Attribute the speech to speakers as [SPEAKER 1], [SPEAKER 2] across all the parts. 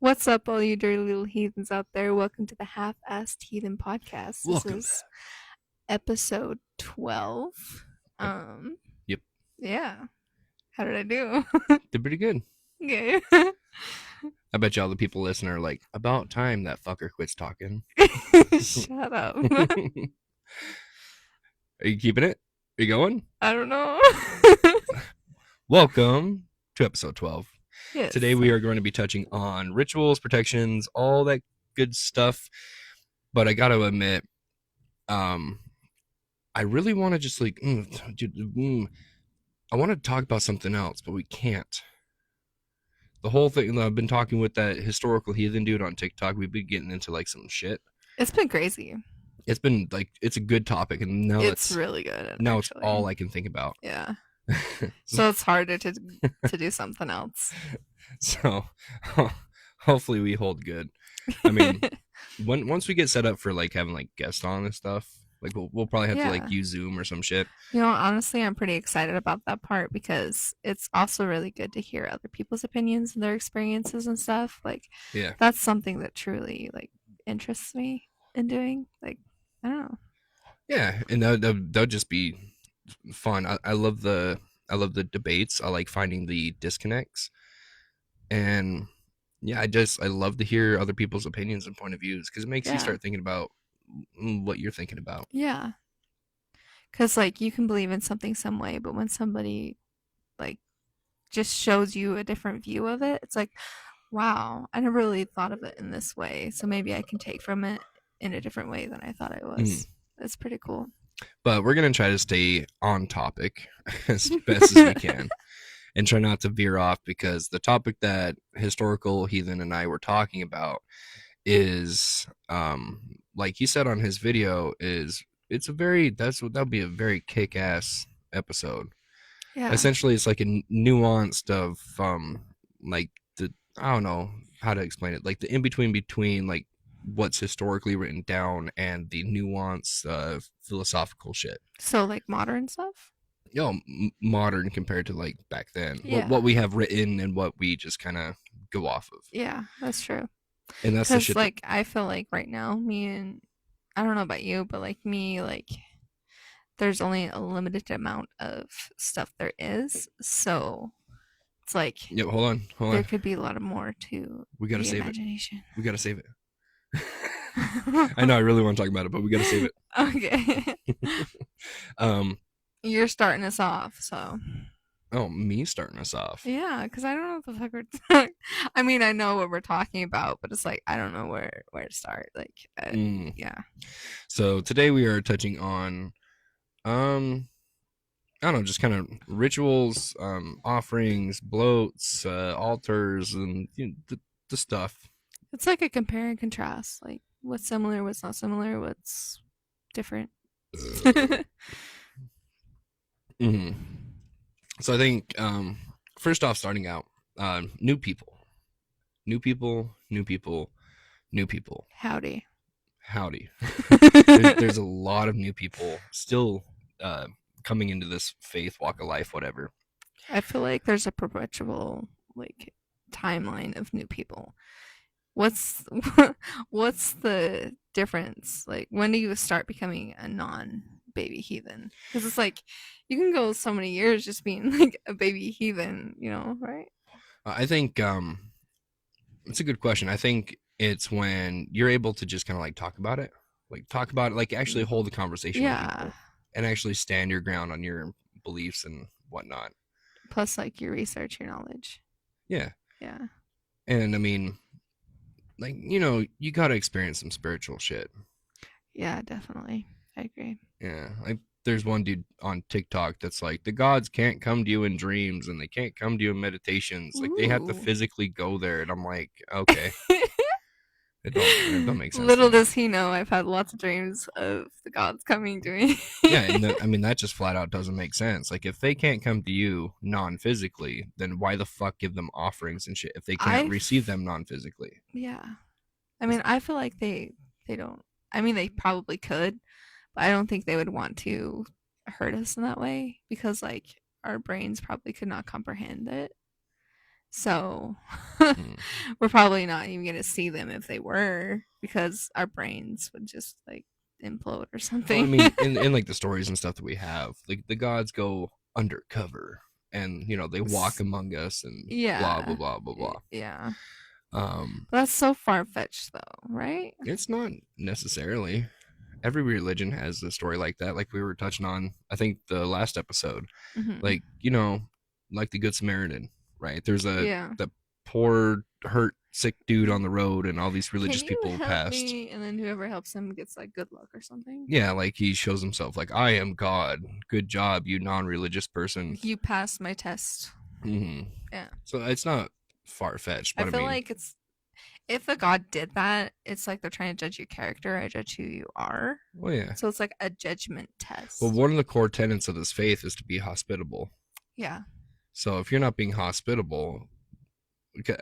[SPEAKER 1] What's up, all you dirty little heathens out there? Welcome to the Half-Assed Heathen Podcast. This
[SPEAKER 2] Welcome
[SPEAKER 1] is
[SPEAKER 2] back.
[SPEAKER 1] episode 12.
[SPEAKER 2] Yep.
[SPEAKER 1] Um,
[SPEAKER 2] Yep.
[SPEAKER 1] yeah. How did I do?
[SPEAKER 2] Did pretty good.
[SPEAKER 1] Okay.
[SPEAKER 2] I bet you all the people listening are like, about time that fucker quits talking.
[SPEAKER 1] Shut up.
[SPEAKER 2] Are you keeping it? Are you going?
[SPEAKER 1] I don't know.
[SPEAKER 2] Welcome to episode 12.
[SPEAKER 1] Yes.
[SPEAKER 2] Today we are going to be touching on rituals, protections, all that good stuff. But I got to admit, I really want to just like, I want to talk about something else, but we can't. The whole thing, I've been talking with that historical heathen dude on TikTok. We've been getting into like some shit.
[SPEAKER 1] It's been crazy.
[SPEAKER 2] It's been like, it's a good topic, and now
[SPEAKER 1] It's really good.
[SPEAKER 2] now
[SPEAKER 1] actually.
[SPEAKER 2] it's all I can think about.
[SPEAKER 1] Yeah. So it's harder to do something else.
[SPEAKER 2] So hopefully we hold good. I mean, once we get set up for like having like guests on and stuff, like we'll probably have to like use Zoom or some shit.
[SPEAKER 1] You know, honestly, I'm pretty excited about that part because it's also really good to hear other people's opinions and their experiences and stuff. Like,
[SPEAKER 2] Yeah,
[SPEAKER 1] that's something that truly like interests me in doing. Like, I don't know.
[SPEAKER 2] yeah, and that'll just be fun. I love the debates. I like finding the disconnects, and yeah, I love to hear other people's opinions and point of views because it makes you start thinking about what you're thinking about.
[SPEAKER 1] Yeah. Because, like, you can believe in something some way, but when somebody, like, just shows you a different view of it, it's like, wow, I never really thought of it in this way. So maybe I can take from it in a different way than I thought I was. That's pretty cool.
[SPEAKER 2] But we're going to try to stay on topic as best as we can and try not to veer off, because the topic that historical heathen and I were talking about is, like he said on his video, that'll be a very kick-ass episode.
[SPEAKER 1] Yeah.
[SPEAKER 2] Essentially, it's like a nuanced of, like I don't know how to explain it, like the between like what's historically written down and the nuance philosophical shit.
[SPEAKER 1] So, like, modern stuff?
[SPEAKER 2] Modern compared to like back then.
[SPEAKER 1] Yeah.
[SPEAKER 2] What we have written and what we just kind of go off of.
[SPEAKER 1] Yeah, that's true.
[SPEAKER 2] And that's the shit.
[SPEAKER 1] Like, I feel like right now, I don't know about you, but like me, like, there's only a limited amount of stuff there is. So it's like,
[SPEAKER 2] hold on.
[SPEAKER 1] There could be a lot of more to
[SPEAKER 2] we gotta save
[SPEAKER 1] imagination.
[SPEAKER 2] We gotta save it. I know I really want to talk about it, but we gotta save
[SPEAKER 1] it. Okay. You're starting us off, so.
[SPEAKER 2] Oh, me starting us off?
[SPEAKER 1] Yeah, because I don't know what the fuck we're talking. I mean, I know what we're talking about, but it's like I don't know where to start. Like, yeah.
[SPEAKER 2] So today we are touching on, I don't know, just kind of rituals, offerings, bloats, altars, and the stuff.
[SPEAKER 1] It's like a compare and contrast. Like, what's similar, what's not similar, what's different.
[SPEAKER 2] Mm-hmm. So I think, first off, starting out, new people.
[SPEAKER 1] Howdy.
[SPEAKER 2] There's a lot of new people still coming into this faith, walk of life, whatever.
[SPEAKER 1] I feel like there's a perpetual like timeline of new people. What's the difference? Like, when do you start becoming a non-baby heathen? Because it's like you can go so many years just being like a baby heathen, right?
[SPEAKER 2] I think it's a good question. I think it's when you're able to just kind of like talk about it, like actually hold the conversation with people and actually stand your ground on your beliefs and whatnot.
[SPEAKER 1] Plus, like, your research, your knowledge.
[SPEAKER 2] Yeah.
[SPEAKER 1] Yeah.
[SPEAKER 2] And I mean, like, you got to experience some spiritual shit.
[SPEAKER 1] Yeah, definitely. I agree.
[SPEAKER 2] Yeah. Like, there's one dude on TikTok that's like, the gods can't come to you in dreams and they can't come to you in meditations. Like, they have to physically go there. And I'm like, okay. It don't make sense.
[SPEAKER 1] Little does he know, I've had lots of dreams of the gods coming to me.
[SPEAKER 2] Yeah, and I mean, that just flat out doesn't make sense. Like, if they can't come to you non-physically, then why the fuck give them offerings and shit if they can't receive them non-physically?
[SPEAKER 1] Yeah. I mean, I feel like they don't. I mean, they probably could, but I don't think they would want to hurt us in that way because, like, our brains probably could not comprehend it. So
[SPEAKER 2] Mm.
[SPEAKER 1] we're probably not even going to see them if they were, because our brains would just like implode or
[SPEAKER 2] Well, I
[SPEAKER 1] something.
[SPEAKER 2] mean, in like the stories and stuff that we have, like the gods go undercover and they walk among us and blah blah
[SPEAKER 1] Yeah.
[SPEAKER 2] blah blah blah.
[SPEAKER 1] Yeah.
[SPEAKER 2] Um,
[SPEAKER 1] But that's so far fetched though, right?
[SPEAKER 2] it's not necessarily. Every religion has a story like that, like we were touching on, I think the last episode.
[SPEAKER 1] Hmm.
[SPEAKER 2] Like, like the Good Samaritan, right? There's a
[SPEAKER 1] Yeah.
[SPEAKER 2] the poor, hurt, sick dude on the road, and all these
[SPEAKER 1] Can
[SPEAKER 2] religious
[SPEAKER 1] you
[SPEAKER 2] people
[SPEAKER 1] help
[SPEAKER 2] passed.
[SPEAKER 1] me? And then whoever helps him gets like good luck or something.
[SPEAKER 2] Yeah, like he shows himself, like, I am God. Good job, you non religious person.
[SPEAKER 1] You passed my test.
[SPEAKER 2] Hmm.
[SPEAKER 1] Yeah.
[SPEAKER 2] So it's not far fetched,
[SPEAKER 1] I
[SPEAKER 2] but I
[SPEAKER 1] feel
[SPEAKER 2] mean,
[SPEAKER 1] like it's, if a god did that, it's like they're trying to judge your character. I judge who you are.
[SPEAKER 2] well, yeah.
[SPEAKER 1] So it's like a judgment
[SPEAKER 2] Well,
[SPEAKER 1] test.
[SPEAKER 2] one of the core tenets of this faith is to be hospitable.
[SPEAKER 1] Yeah.
[SPEAKER 2] So if you're not being hospitable,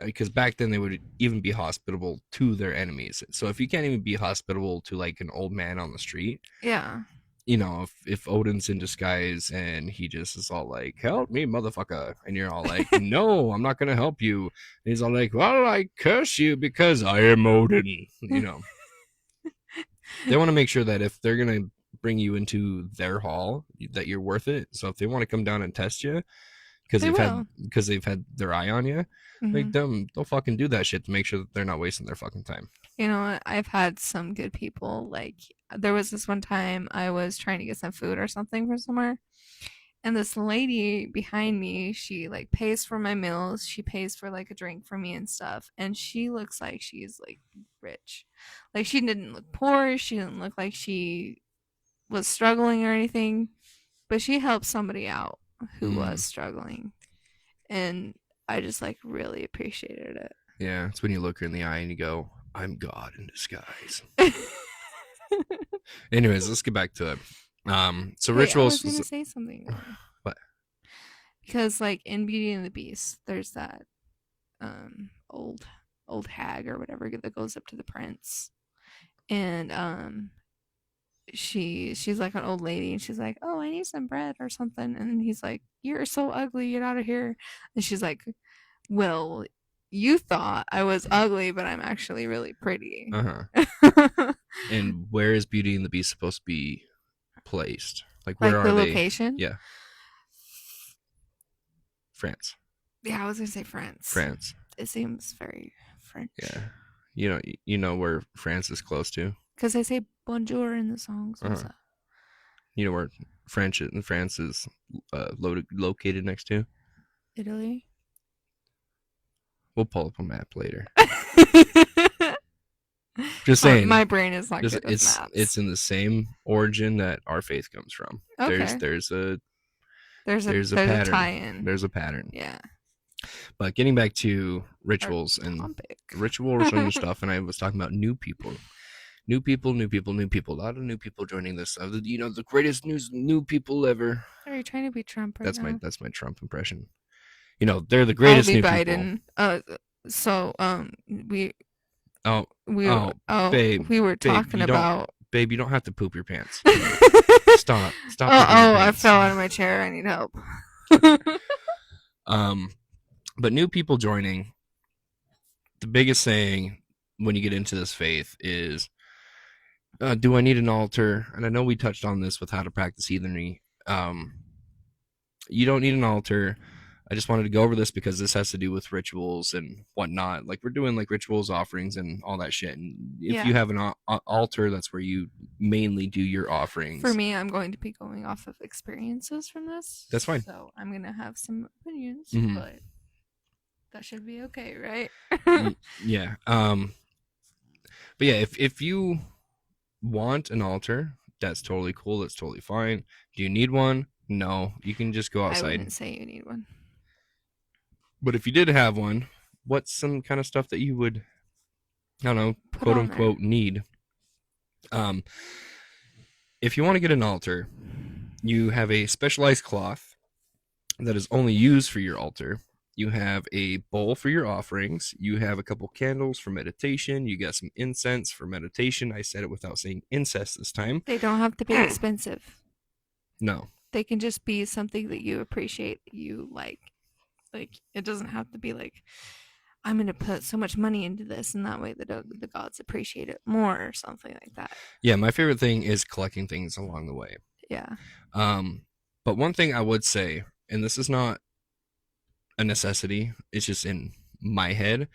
[SPEAKER 2] because back then they would even be hospitable to their enemies. So if you can't even be hospitable to like an old man on the street,
[SPEAKER 1] Yeah.
[SPEAKER 2] if Odin's in disguise and he just is all like, "Help me, motherfucker," and you're all like, "No, I'm not gonna help you," and he's all like, "Well, I curse you because I am Odin." They want to make sure that if they're gonna bring you into their hall, that you're worth it. So if they want to come down and test you because
[SPEAKER 1] They will.
[SPEAKER 2] they've had their eye on you, like
[SPEAKER 1] Hmm.
[SPEAKER 2] them, they'll fucking do that shit to make sure that they're not wasting their fucking time.
[SPEAKER 1] You know what? I've had some good people. Like, there was this one time I was trying to get some food or something from somewhere, and this lady behind me, she like pays for my meals, she pays for like a drink for me and stuff, and she looks like she's like rich. Like, she didn't look poor, she didn't look like she was struggling or anything, but she helped somebody out who was
[SPEAKER 2] Mm,
[SPEAKER 1] struggling, and I just like really appreciated
[SPEAKER 2] yeah, it's when you look her in the eye and you go, "I'm God in disguise."
[SPEAKER 1] it.
[SPEAKER 2] Anyways, let's get back to it. So
[SPEAKER 1] Wait, I was
[SPEAKER 2] rituals.
[SPEAKER 1] gonna say something though.
[SPEAKER 2] What?
[SPEAKER 1] Because like in Beauty and the Beast, there's that old hag or whatever that goes up to the prince, and she's like an old lady, and she's like, "Oh, I need some bread or something," and he's like, "You're so ugly, get out of here," and she's like, "Well, you thought I was ugly, but I'm actually really pretty."
[SPEAKER 2] Uh huh. And where is Beauty and the Beast supposed to be placed? Like, where
[SPEAKER 1] Like
[SPEAKER 2] are
[SPEAKER 1] the
[SPEAKER 2] they?
[SPEAKER 1] location.
[SPEAKER 2] Yeah, France.
[SPEAKER 1] Yeah, I was gonna say France.
[SPEAKER 2] France.
[SPEAKER 1] It seems very French.
[SPEAKER 2] Yeah. You know where France is close to.
[SPEAKER 1] Because they say bonjour in the songs and
[SPEAKER 2] Uh-huh.
[SPEAKER 1] stuff.
[SPEAKER 2] You know where France is located next to.
[SPEAKER 1] Italy.
[SPEAKER 2] We'll pull up a map later. Just saying.
[SPEAKER 1] My brain is not
[SPEAKER 2] Just
[SPEAKER 1] good with maps.
[SPEAKER 2] it's in the same origin that our faith comes from. There's
[SPEAKER 1] Okay.
[SPEAKER 2] there's a
[SPEAKER 1] There's a
[SPEAKER 2] there's a
[SPEAKER 1] there's a
[SPEAKER 2] pattern.
[SPEAKER 1] tie-in.
[SPEAKER 2] There's a pattern.
[SPEAKER 1] Yeah.
[SPEAKER 2] But getting back to
[SPEAKER 1] Our
[SPEAKER 2] rituals and
[SPEAKER 1] topic.
[SPEAKER 2] rituals and stuff, and I was talking about new people. New people, new people, new people. A lot of new people joining this. The greatest new people ever.
[SPEAKER 1] Are you trying to be Trump right
[SPEAKER 2] That's my
[SPEAKER 1] now?
[SPEAKER 2] that's my Trump impression. They're the
[SPEAKER 1] I'll
[SPEAKER 2] greatest
[SPEAKER 1] be
[SPEAKER 2] new people.
[SPEAKER 1] Biden. So we
[SPEAKER 2] Oh,
[SPEAKER 1] we
[SPEAKER 2] oh,
[SPEAKER 1] oh
[SPEAKER 2] babe,
[SPEAKER 1] we were
[SPEAKER 2] babe,
[SPEAKER 1] talking about.
[SPEAKER 2] you don't have to poop your pants.
[SPEAKER 1] Oh,
[SPEAKER 2] Stop pooping your
[SPEAKER 1] I
[SPEAKER 2] pants.
[SPEAKER 1] fell out of my chair. I need help.
[SPEAKER 2] Um, but new people joining, the biggest saying when you get into this faith is, "Do I need an altar?" And I know we touched on this with how to practice heathenry. You don't need an altar. I just wanted to go over this because this has to do with rituals and whatnot. Like we're doing like rituals, offerings, and all that shit. And if
[SPEAKER 1] Yeah.
[SPEAKER 2] you have an altar, that's where you mainly do your offerings.
[SPEAKER 1] For me, I'm going to be going off of experiences from this.
[SPEAKER 2] That's fine.
[SPEAKER 1] So I'm gonna have some opinions,
[SPEAKER 2] Mhm.
[SPEAKER 1] but that should be okay, right?
[SPEAKER 2] Yeah. But yeah, if you want an altar, that's totally cool. That's totally fine. Do you need one? No, you can just go
[SPEAKER 1] I
[SPEAKER 2] outside.
[SPEAKER 1] wouldn't say you need one.
[SPEAKER 2] But if you did have one, what's some kind of stuff that you would, I don't know,
[SPEAKER 1] Put
[SPEAKER 2] quote
[SPEAKER 1] on
[SPEAKER 2] unquote, need? If you want to get an altar, you have a specialized cloth that is only used for your altar. You have a bowl for your offerings. You have a couple candles for meditation. You got some incense for meditation. I said it without saying incest this time.
[SPEAKER 1] They don't have to be expensive.
[SPEAKER 2] No.
[SPEAKER 1] They can just be something that you appreciate, that you like. Like it doesn't have to be like I'm going to put so much money into this and that way the gods appreciate it more or something like that.
[SPEAKER 2] Yeah, my favorite thing is collecting things along the way.
[SPEAKER 1] Yeah.
[SPEAKER 2] Um, but one thing I would say, and this is not a necessity, it's just in my head.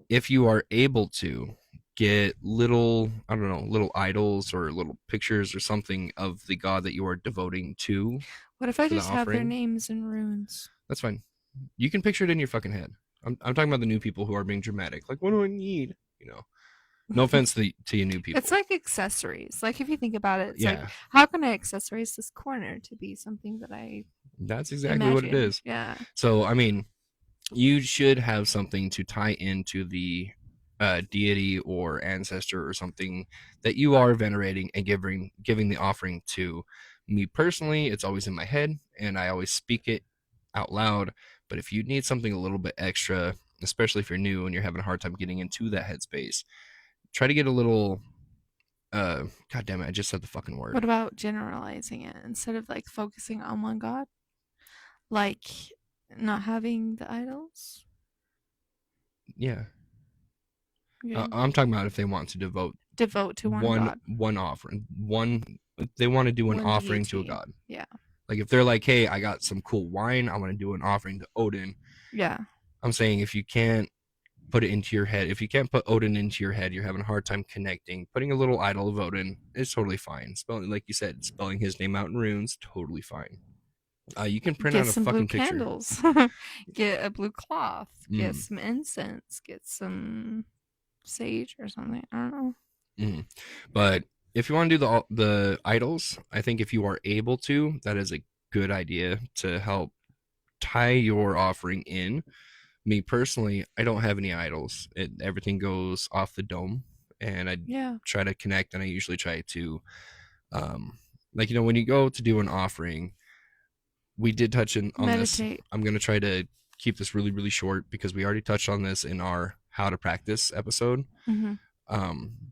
[SPEAKER 2] If you are able to get little, I don't know, little idols or little pictures or something of the god that you are devoting to
[SPEAKER 1] What if I
[SPEAKER 2] for the
[SPEAKER 1] just have their
[SPEAKER 2] offering,
[SPEAKER 1] names in runes?
[SPEAKER 2] that's fine. You can picture it in your fucking head. I'm talking about the new people who are being dramatic. Like, what do I need? You know, no offense to you new
[SPEAKER 1] It's
[SPEAKER 2] people.
[SPEAKER 1] like accessories. Like if you think about it, it's like
[SPEAKER 2] Yeah,
[SPEAKER 1] how can I accessorize this corner to be something that I
[SPEAKER 2] that's exactly what it
[SPEAKER 1] imagine?
[SPEAKER 2] is.
[SPEAKER 1] Yeah.
[SPEAKER 2] So, I mean, you should have something to tie into the deity or ancestor or something that you are venerating and giving the offering to. Me personally, it's always in my head and I always speak it out loud. But if you need something a little bit extra, especially if you're new and you're having a hard time getting into that headspace, try to get a little. God damn it! I just said the fucking
[SPEAKER 1] What
[SPEAKER 2] word.
[SPEAKER 1] about generalizing it instead of like focusing on one god? Like not having the idols?
[SPEAKER 2] Yeah,
[SPEAKER 1] Okay.
[SPEAKER 2] I'm talking about if they want to devote
[SPEAKER 1] Devote to one
[SPEAKER 2] one
[SPEAKER 1] god,
[SPEAKER 2] one offering, one they want to do an
[SPEAKER 1] one
[SPEAKER 2] offering to a
[SPEAKER 1] deity.
[SPEAKER 2] god.
[SPEAKER 1] Yeah.
[SPEAKER 2] Like if they're like, hey, I got some cool wine, I want to do an offering to Odin.
[SPEAKER 1] Yeah.
[SPEAKER 2] I'm saying if you can't put it into your head, if you can't put Odin into your head, you're having a hard time connecting. Putting a little idol of Odin is totally fine. Spelling, like you said, spelling his name out in runes, totally fine. You can print
[SPEAKER 1] Get
[SPEAKER 2] out a
[SPEAKER 1] some blue
[SPEAKER 2] fucking picture.
[SPEAKER 1] candles. Get a blue cloth. Get
[SPEAKER 2] Mm,
[SPEAKER 1] some incense. Get some sage or something. I don't know.
[SPEAKER 2] mm. But if you want to do the idols, I think if you are able to, that is a good idea to help tie your offering in. Me personally, I don't have any idols. Everything goes off the dome, and I
[SPEAKER 1] Yeah.
[SPEAKER 2] try to connect. And I usually try to, um, like when you go to do an offering, we did touch on this.
[SPEAKER 1] Meditate.
[SPEAKER 2] I'm gonna try to keep this really really short because we already touched on this in our how to practice episode.
[SPEAKER 1] Mm-hmm.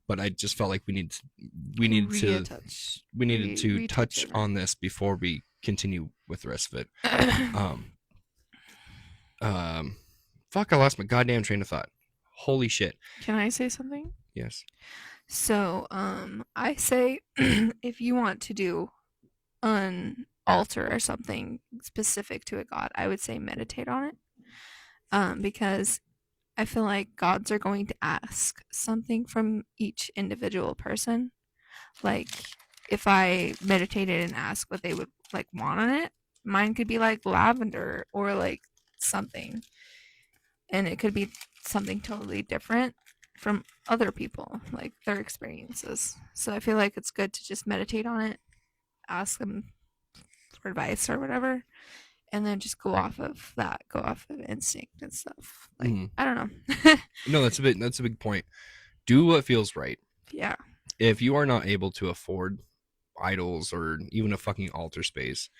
[SPEAKER 2] But I just felt like we needed to
[SPEAKER 1] Retouch.
[SPEAKER 2] we needed to
[SPEAKER 1] Retouch
[SPEAKER 2] touch
[SPEAKER 1] in
[SPEAKER 2] on this before we continue with the rest of it.
[SPEAKER 1] it.
[SPEAKER 2] Um, um, fuck, I lost my goddamn train of thought. Holy shit.
[SPEAKER 1] Can I say something?
[SPEAKER 2] Yes.
[SPEAKER 1] So, I say if you want to do an altar or something specific to a god, I would say meditate on it. Because I feel like gods are going to ask something from each individual person. Like, if I meditated and asked what they would like want on it, mine could be like lavender or like something, and it could be something totally different from other people, like their experiences. So I feel like it's good to just meditate on it, ask them for advice or whatever, and then just go off of that, go off of instinct and stuff. Like
[SPEAKER 2] Mm.
[SPEAKER 1] I don't know.
[SPEAKER 2] No, that's a big point. Do what feels right.
[SPEAKER 1] Yeah.
[SPEAKER 2] If you are not able to afford idols or even a fucking altar space,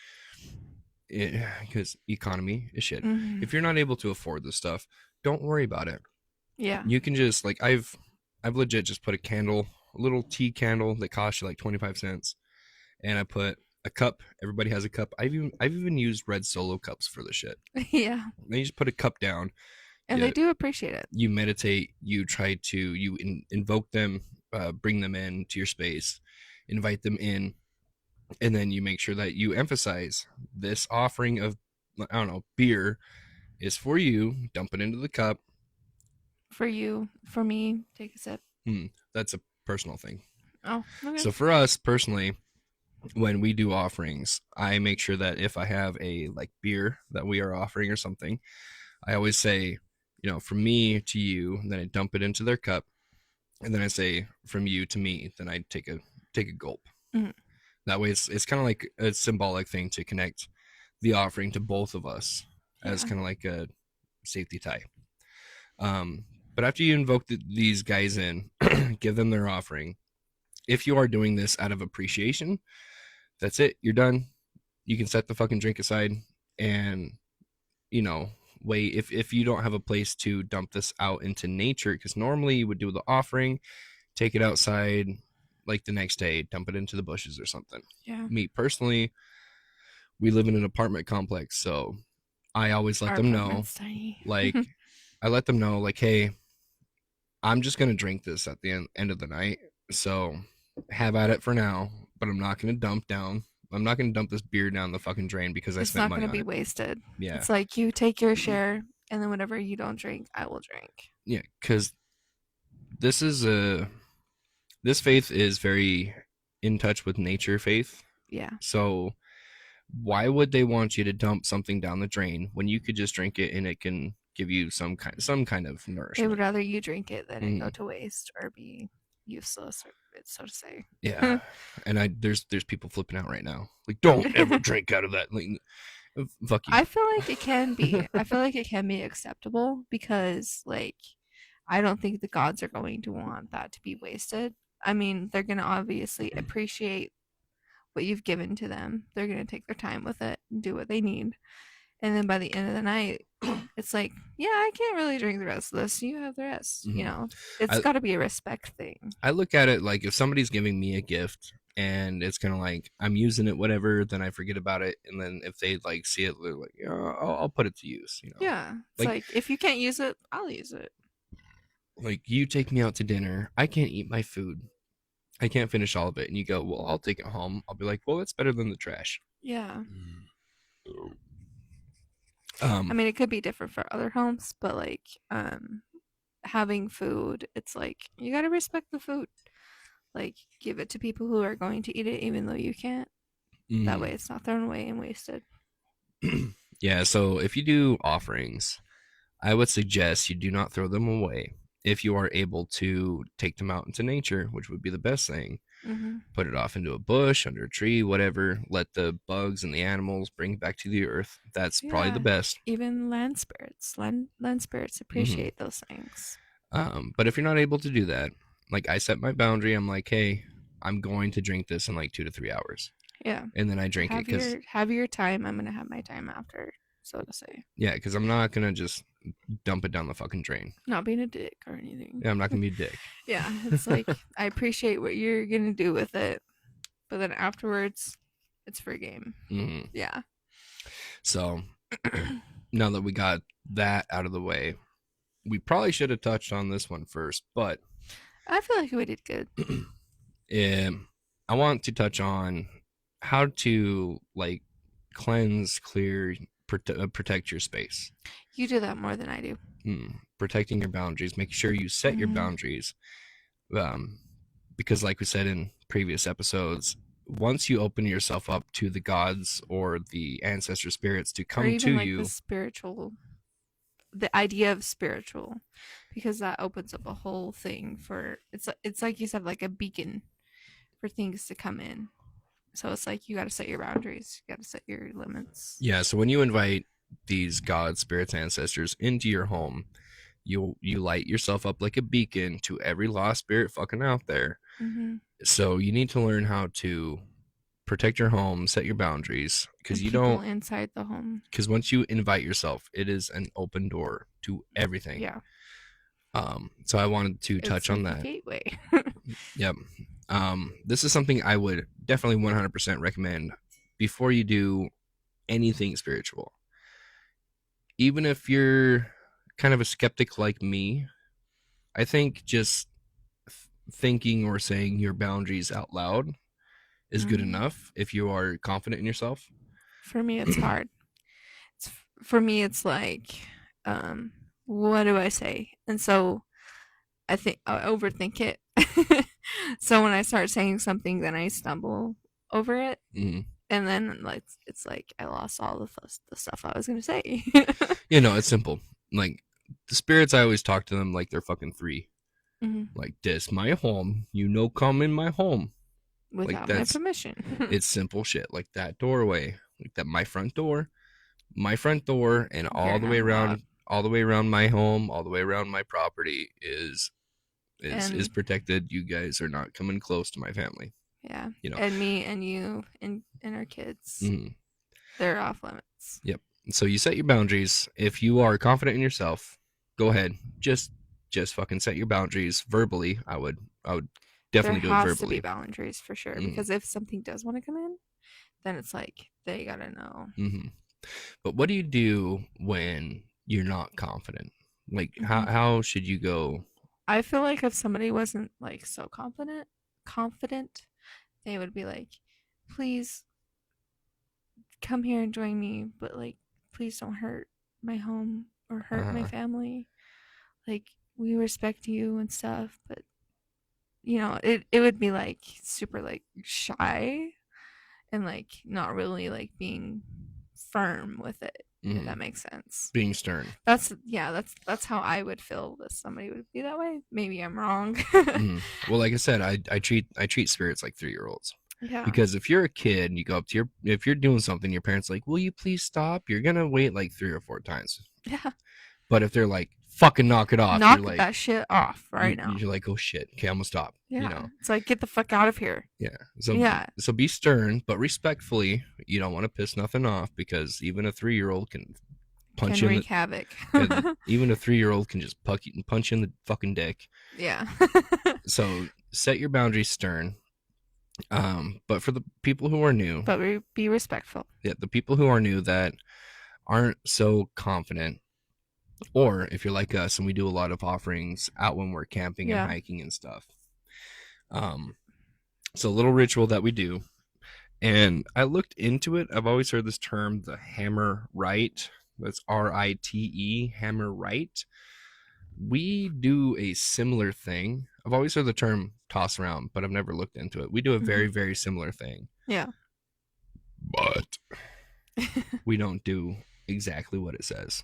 [SPEAKER 2] because economy is shit.
[SPEAKER 1] Mm-hmm.
[SPEAKER 2] If you're not able to afford this stuff, don't worry about it.
[SPEAKER 1] Yeah.
[SPEAKER 2] You can just like I've legit just put a candle, a little tea candle that costs you like 25 cents, and I put a cup. Everybody has a cup. I've even used red Solo cups for this shit.
[SPEAKER 1] Yeah.
[SPEAKER 2] Then you just put a cup down.
[SPEAKER 1] And they do appreciate it.
[SPEAKER 2] You meditate. You try to invoke them, bring them in to your space, invite them in, and then you make sure that you emphasize this offering of I don't know beer is for you. Dump it into the cup.
[SPEAKER 1] For you, for me, take a sip.
[SPEAKER 2] That's a personal thing.
[SPEAKER 1] Oh, okay.
[SPEAKER 2] So for us personally, when we do offerings, I make sure that if I have a like beer that we are offering or something, I always say, from me to you, then I dump it into their cup, and then I say from you to me, then I take a gulp.
[SPEAKER 1] Mhm.
[SPEAKER 2] That way, it's kind of like a symbolic thing to connect the offering to both of us as
[SPEAKER 1] Yeah.
[SPEAKER 2] kind of like a safety tie. But after you invoke these guys in, give them their offering. If you are doing this out of appreciation, that's it. You're done. You can set the fucking drink aside and, wait. If you don't have a place to dump this out into nature, because normally you would do the offering, take it outside like the next day, dump it into the bushes or something.
[SPEAKER 1] Yeah.
[SPEAKER 2] Me personally, we live in an apartment complex, so I always let
[SPEAKER 1] Our
[SPEAKER 2] them know,
[SPEAKER 1] apartment's tiny.
[SPEAKER 2] like, I let them know, like, hey, I'm just gonna drink this at the end of the night. So have at it for now, but I'm not gonna dump down. I'm not gonna dump this beer down the fucking drain because I
[SPEAKER 1] It's
[SPEAKER 2] spent
[SPEAKER 1] not
[SPEAKER 2] money
[SPEAKER 1] gonna
[SPEAKER 2] on
[SPEAKER 1] be
[SPEAKER 2] it.
[SPEAKER 1] wasted.
[SPEAKER 2] Yeah,
[SPEAKER 1] It's like you take your share, and then whatever you don't drink, I will drink.
[SPEAKER 2] yeah, because this is a this faith is very in touch with nature faith.
[SPEAKER 1] Yeah.
[SPEAKER 2] So why would they want you to dump something down the drain when you could just drink it and it can give you some kind of
[SPEAKER 1] They would
[SPEAKER 2] nourishment?
[SPEAKER 1] rather you drink it than it go
[SPEAKER 2] Mm,
[SPEAKER 1] to waste or be useless, or so to say.
[SPEAKER 2] yeah, and there's people flipping out right now. Like, don't ever drink out of that. Like, fuck you.
[SPEAKER 1] I feel like it can be. I feel like it can be acceptable because, like, I don't think the gods are going to want that to be wasted. I mean, they're going to obviously appreciate what you've given to them. They're going to take their time with it and do what they need. And then by the end of the night, it's like, yeah, I can't really drink the rest of this. You have the rest. You
[SPEAKER 2] Mhm.
[SPEAKER 1] know, it's
[SPEAKER 2] I
[SPEAKER 1] got to be a respect thing.
[SPEAKER 2] I look at it like if somebody's giving me a gift and it's kind of like I'm using it, whatever, then I forget about it, and then if they like see it, they're like, yeah, I'll put it to use.
[SPEAKER 1] Yeah. It's
[SPEAKER 2] Like
[SPEAKER 1] like, if you can't use it, I'll use it.
[SPEAKER 2] like you take me out to dinner, I can't eat my food, I can't finish all of it, and you go, well, I'll take it home. I'll be like, well, it's better than the trash.
[SPEAKER 1] Yeah. I
[SPEAKER 2] Um,
[SPEAKER 1] mean, it could be different for other homes, but like, having food, it's like, you got to respect the food. Like, give it to people who are going to eat it, even though you can't. That way,
[SPEAKER 2] mm,
[SPEAKER 1] it's not thrown away and wasted.
[SPEAKER 2] yeah. So if you do offerings, I would suggest you do not throw them away. If you are able to take them out into nature, which would be the best thing,
[SPEAKER 1] Hmm.
[SPEAKER 2] put it off into a bush, under a tree, whatever. Let the bugs and the animals bring it back to the earth. That's probably the
[SPEAKER 1] Yeah,
[SPEAKER 2] best.
[SPEAKER 1] even land spirits
[SPEAKER 2] Hmm.
[SPEAKER 1] appreciate those things.
[SPEAKER 2] But if you're not able to do that, like I set my boundary, I'm like, hey, I'm going to drink this in like 2 to 3 hours,
[SPEAKER 1] Yeah,
[SPEAKER 2] and then I drink it
[SPEAKER 1] have your time. I'm gonna have my time after, so to say.
[SPEAKER 2] yeah, because I'm not gonna just dump it down the fucking drain.
[SPEAKER 1] Not being a dick or anything.
[SPEAKER 2] Yeah, I'm not gonna be a dick.
[SPEAKER 1] Yeah, it's like, I appreciate what you're gonna do with it, but then afterwards, it's free game.
[SPEAKER 2] Hmm.
[SPEAKER 1] Yeah.
[SPEAKER 2] So now that we got that out of the way, we probably should have touched on this one first, but
[SPEAKER 1] I feel like we did good.
[SPEAKER 2] I want to touch on how to like cleanse, clear, protect your space.
[SPEAKER 1] You do that more than I do.
[SPEAKER 2] Protecting your boundaries, make sure you set your
[SPEAKER 1] Hmm.
[SPEAKER 2] boundaries. Um, because, like we said in previous episodes, once you open yourself up to the gods or the ancestor spirits to
[SPEAKER 1] Or
[SPEAKER 2] come to
[SPEAKER 1] even like
[SPEAKER 2] you,
[SPEAKER 1] the idea of spiritual, because that opens up a whole thing for, it's like you said, like a beacon for things to come in. So it's like, you got to set your boundaries, you got to set your limits.
[SPEAKER 2] yeah. So when you invite these gods, spirits, ancestors into your home, you light yourself up like a beacon to every lost spirit fucking out there.
[SPEAKER 1] Hmm.
[SPEAKER 2] So you need to learn how to protect your home, set your boundaries, because
[SPEAKER 1] And
[SPEAKER 2] you
[SPEAKER 1] people
[SPEAKER 2] don't.
[SPEAKER 1] inside the home.
[SPEAKER 2] Because once you invite yourself, it is an open door to everything.
[SPEAKER 1] Yeah,
[SPEAKER 2] So I wanted to
[SPEAKER 1] it's
[SPEAKER 2] touch on
[SPEAKER 1] like a
[SPEAKER 2] that.
[SPEAKER 1] gateway.
[SPEAKER 2] Yep. This is something I would definitely 100% recommend before you do anything spiritual. Even if you're kind of a skeptic like me, I think just thinking or saying your boundaries out loud is good
[SPEAKER 1] Hmm.
[SPEAKER 2] enough if you are confident in yourself.
[SPEAKER 1] For me, it's hard. For me, it's like, what do I say? And so I think I overthink it. So when I start saying something, then I stumble over it,
[SPEAKER 2] Mm.
[SPEAKER 1] and then like, it's like I lost all the stuff I was gonna say.
[SPEAKER 2] It's simple. Like the spirits, I always talk to them like they're fucking three.
[SPEAKER 1] Hmm.
[SPEAKER 2] Like this, my home. Come in my home. Like
[SPEAKER 1] Without my
[SPEAKER 2] that's
[SPEAKER 1] permission.
[SPEAKER 2] it's simple shit. Like that doorway, like that my front door, and
[SPEAKER 1] You're not allowed.
[SPEAKER 2] all the way around my home, all the way around my property is
[SPEAKER 1] And
[SPEAKER 2] protected. You guys are not coming close to my family.
[SPEAKER 1] yeah,
[SPEAKER 2] You know.
[SPEAKER 1] and me and you and our kids,
[SPEAKER 2] Mm-hmm.
[SPEAKER 1] they're off limits.
[SPEAKER 2] Yep. So you set your boundaries. If you are confident in yourself, go ahead. Just fucking set your boundaries verbally. I would
[SPEAKER 1] There
[SPEAKER 2] definitely do it
[SPEAKER 1] has to be
[SPEAKER 2] verbally.
[SPEAKER 1] boundaries for sure,
[SPEAKER 2] Mm-hmm.
[SPEAKER 1] because if something does want to come in, then it's like, they gotta know.
[SPEAKER 2] Mm-hmm. But what do you do when you're not confident? Like
[SPEAKER 1] Mhm.
[SPEAKER 2] how should you go?
[SPEAKER 1] I feel like if somebody wasn't like so confident, they would be like, "Please come here and join me, but like please don't hurt my home or hurt my
[SPEAKER 2] Uh,
[SPEAKER 1] family. Like we respect you and stuff, but it would be like super like shy and like not really like being firm with it, if that
[SPEAKER 2] mhm,
[SPEAKER 1] makes sense.
[SPEAKER 2] being stern.
[SPEAKER 1] That's how I would feel that somebody would be that way. Maybe I'm wrong.
[SPEAKER 2] Well, like I said, I treat spirits like 3-year-olds.
[SPEAKER 1] Yeah.
[SPEAKER 2] Because if you're a kid and you go up to if you're doing something, your parents are like, will you please stop? You're gonna wait like 3 or 4 times.
[SPEAKER 1] Yeah.
[SPEAKER 2] But if they're like, fucking knock it off, you're
[SPEAKER 1] Knock
[SPEAKER 2] like,
[SPEAKER 1] that shit off right now.
[SPEAKER 2] you're like, oh shit, okay, I'm gonna stop.
[SPEAKER 1] Yeah. It's like get the fuck out of here.
[SPEAKER 2] Yeah. So
[SPEAKER 1] Yeah.
[SPEAKER 2] so be stern, but respectfully. You don't want to piss nothing off because even a 3-year-old can punch
[SPEAKER 1] Can
[SPEAKER 2] you in the.
[SPEAKER 1] wreak havoc.
[SPEAKER 2] Even a 3-year-old can just punch you in the fucking dick.
[SPEAKER 1] Yeah.
[SPEAKER 2] So set your boundaries stern. But for the people who are new,
[SPEAKER 1] But be respectful.
[SPEAKER 2] yeah, the people who are new that aren't so confident, or if you're like us and we do a lot of offerings out when we're camping and
[SPEAKER 1] Yeah.
[SPEAKER 2] hiking and stuff. Um, it's a little ritual that we do. And I looked into it. I've always heard this term, the hammer right. That's RITE, hammer right. We do a similar thing. I've always heard the term toss around, but I've never looked into it. We do a
[SPEAKER 1] Hmm.
[SPEAKER 2] very, very similar thing,
[SPEAKER 1] Yeah.
[SPEAKER 2] but we don't do exactly what it says.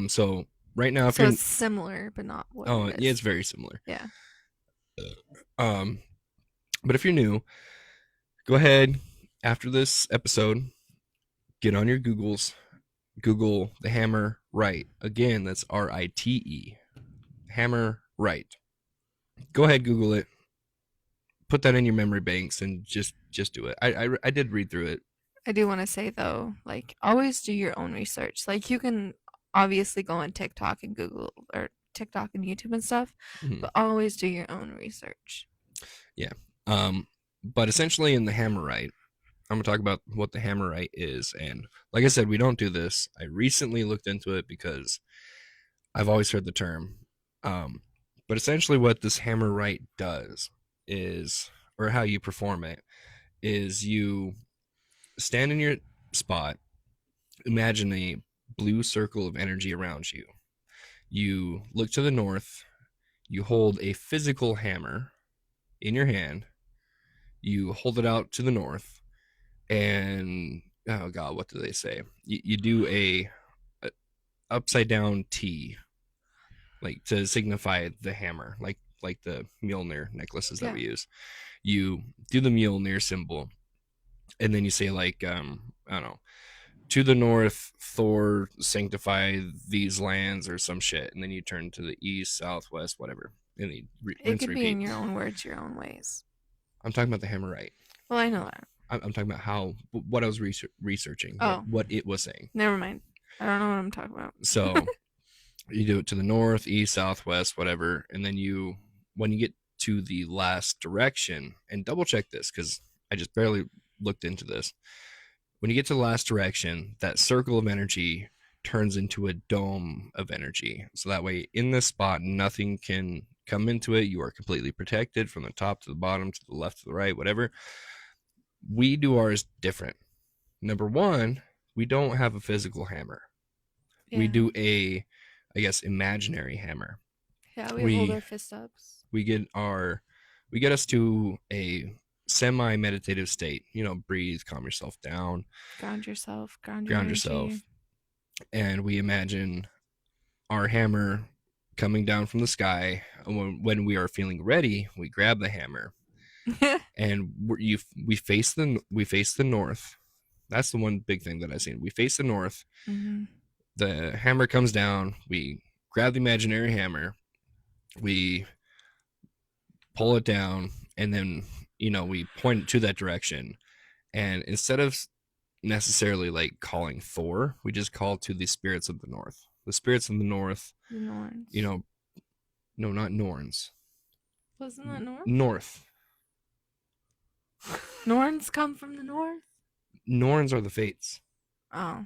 [SPEAKER 2] So right now, if
[SPEAKER 1] So
[SPEAKER 2] you're,
[SPEAKER 1] it's similar, but not what
[SPEAKER 2] oh
[SPEAKER 1] it
[SPEAKER 2] yeah, it's
[SPEAKER 1] is.
[SPEAKER 2] very similar.
[SPEAKER 1] Yeah.
[SPEAKER 2] Um, but if you're new, go ahead after this episode, get on your Googles, Google the hammer right. Again, that's RITE, hammer right. Go ahead, Google it. Put that in your memory banks and just do it. I did read through it.
[SPEAKER 1] I do want to say though, like always do your own research. Like you can obviously go on TikTok and Google or TikTok and YouTube and stuff,
[SPEAKER 2] Mhm.
[SPEAKER 1] but always do your own research.
[SPEAKER 2] Yeah. But essentially in the hammer right, I'm gonna talk about what the hammer right is. And like I said, we don't do this. I recently looked into it because I've always heard the term. Um, but essentially, what this hammer right does is, or how you perform it, is you stand in your spot, imagine a blue circle of energy around you. You look to the north, you hold a physical hammer in your hand, you hold it out to the north, and oh god, what do they say? You do a upside down T, like to signify the hammer, like the Mjolnir necklaces that
[SPEAKER 1] Yeah.
[SPEAKER 2] we use. You do the Mjolnir symbol, and then you say like I don't know, to the north, Thor sanctify these lands or some shit, and then you turn to the east, south, west, whatever, and you
[SPEAKER 1] It
[SPEAKER 2] rinse
[SPEAKER 1] could be
[SPEAKER 2] repeat.
[SPEAKER 1] in your own words, your own ways.
[SPEAKER 2] I'm talking about the hammer right.
[SPEAKER 1] Well, I know that.
[SPEAKER 2] I'm talking about how what I was researching,
[SPEAKER 1] Oh,
[SPEAKER 2] what it was saying.
[SPEAKER 1] never mind. I don't know what I'm talking about.
[SPEAKER 2] So you do it to the north, east, south, west, whatever, and then you when you get to the last direction, and double check this because I just barely looked into this. When you get to the last direction, that circle of energy turns into a dome of energy. So that way, in this spot, nothing can come into it. You are completely protected from the top to the bottom, to the left, to the right, whatever. We do ours different. Number one, we don't have a physical hammer. We
[SPEAKER 1] Yeah.
[SPEAKER 2] do I guess, imaginary hammer.
[SPEAKER 1] Yeah, we hold
[SPEAKER 2] We
[SPEAKER 1] our fist ups.
[SPEAKER 2] we get our we get us to a semi meditative state. Breathe, calm yourself down,
[SPEAKER 1] Ground yourself, ground your
[SPEAKER 2] ground
[SPEAKER 1] energy.
[SPEAKER 2] yourself, and we imagine our hammer coming down from the sky. And when we are feeling ready, we grab the hammer and we face the north. That's the one big thing that I've seen. We face the north.
[SPEAKER 1] Hmm.
[SPEAKER 2] The hammer comes down. We grab the imaginary hammer. We pull it down, and then we point it to that direction. And instead of necessarily like calling Thor, we just call to the spirits of the north. The spirits of the north,
[SPEAKER 1] The Norns.
[SPEAKER 2] you know, no, not Norns.
[SPEAKER 1] Wasn't that North?
[SPEAKER 2] North.
[SPEAKER 1] Norns come from the north?
[SPEAKER 2] Norns are the fates.
[SPEAKER 1] Oh.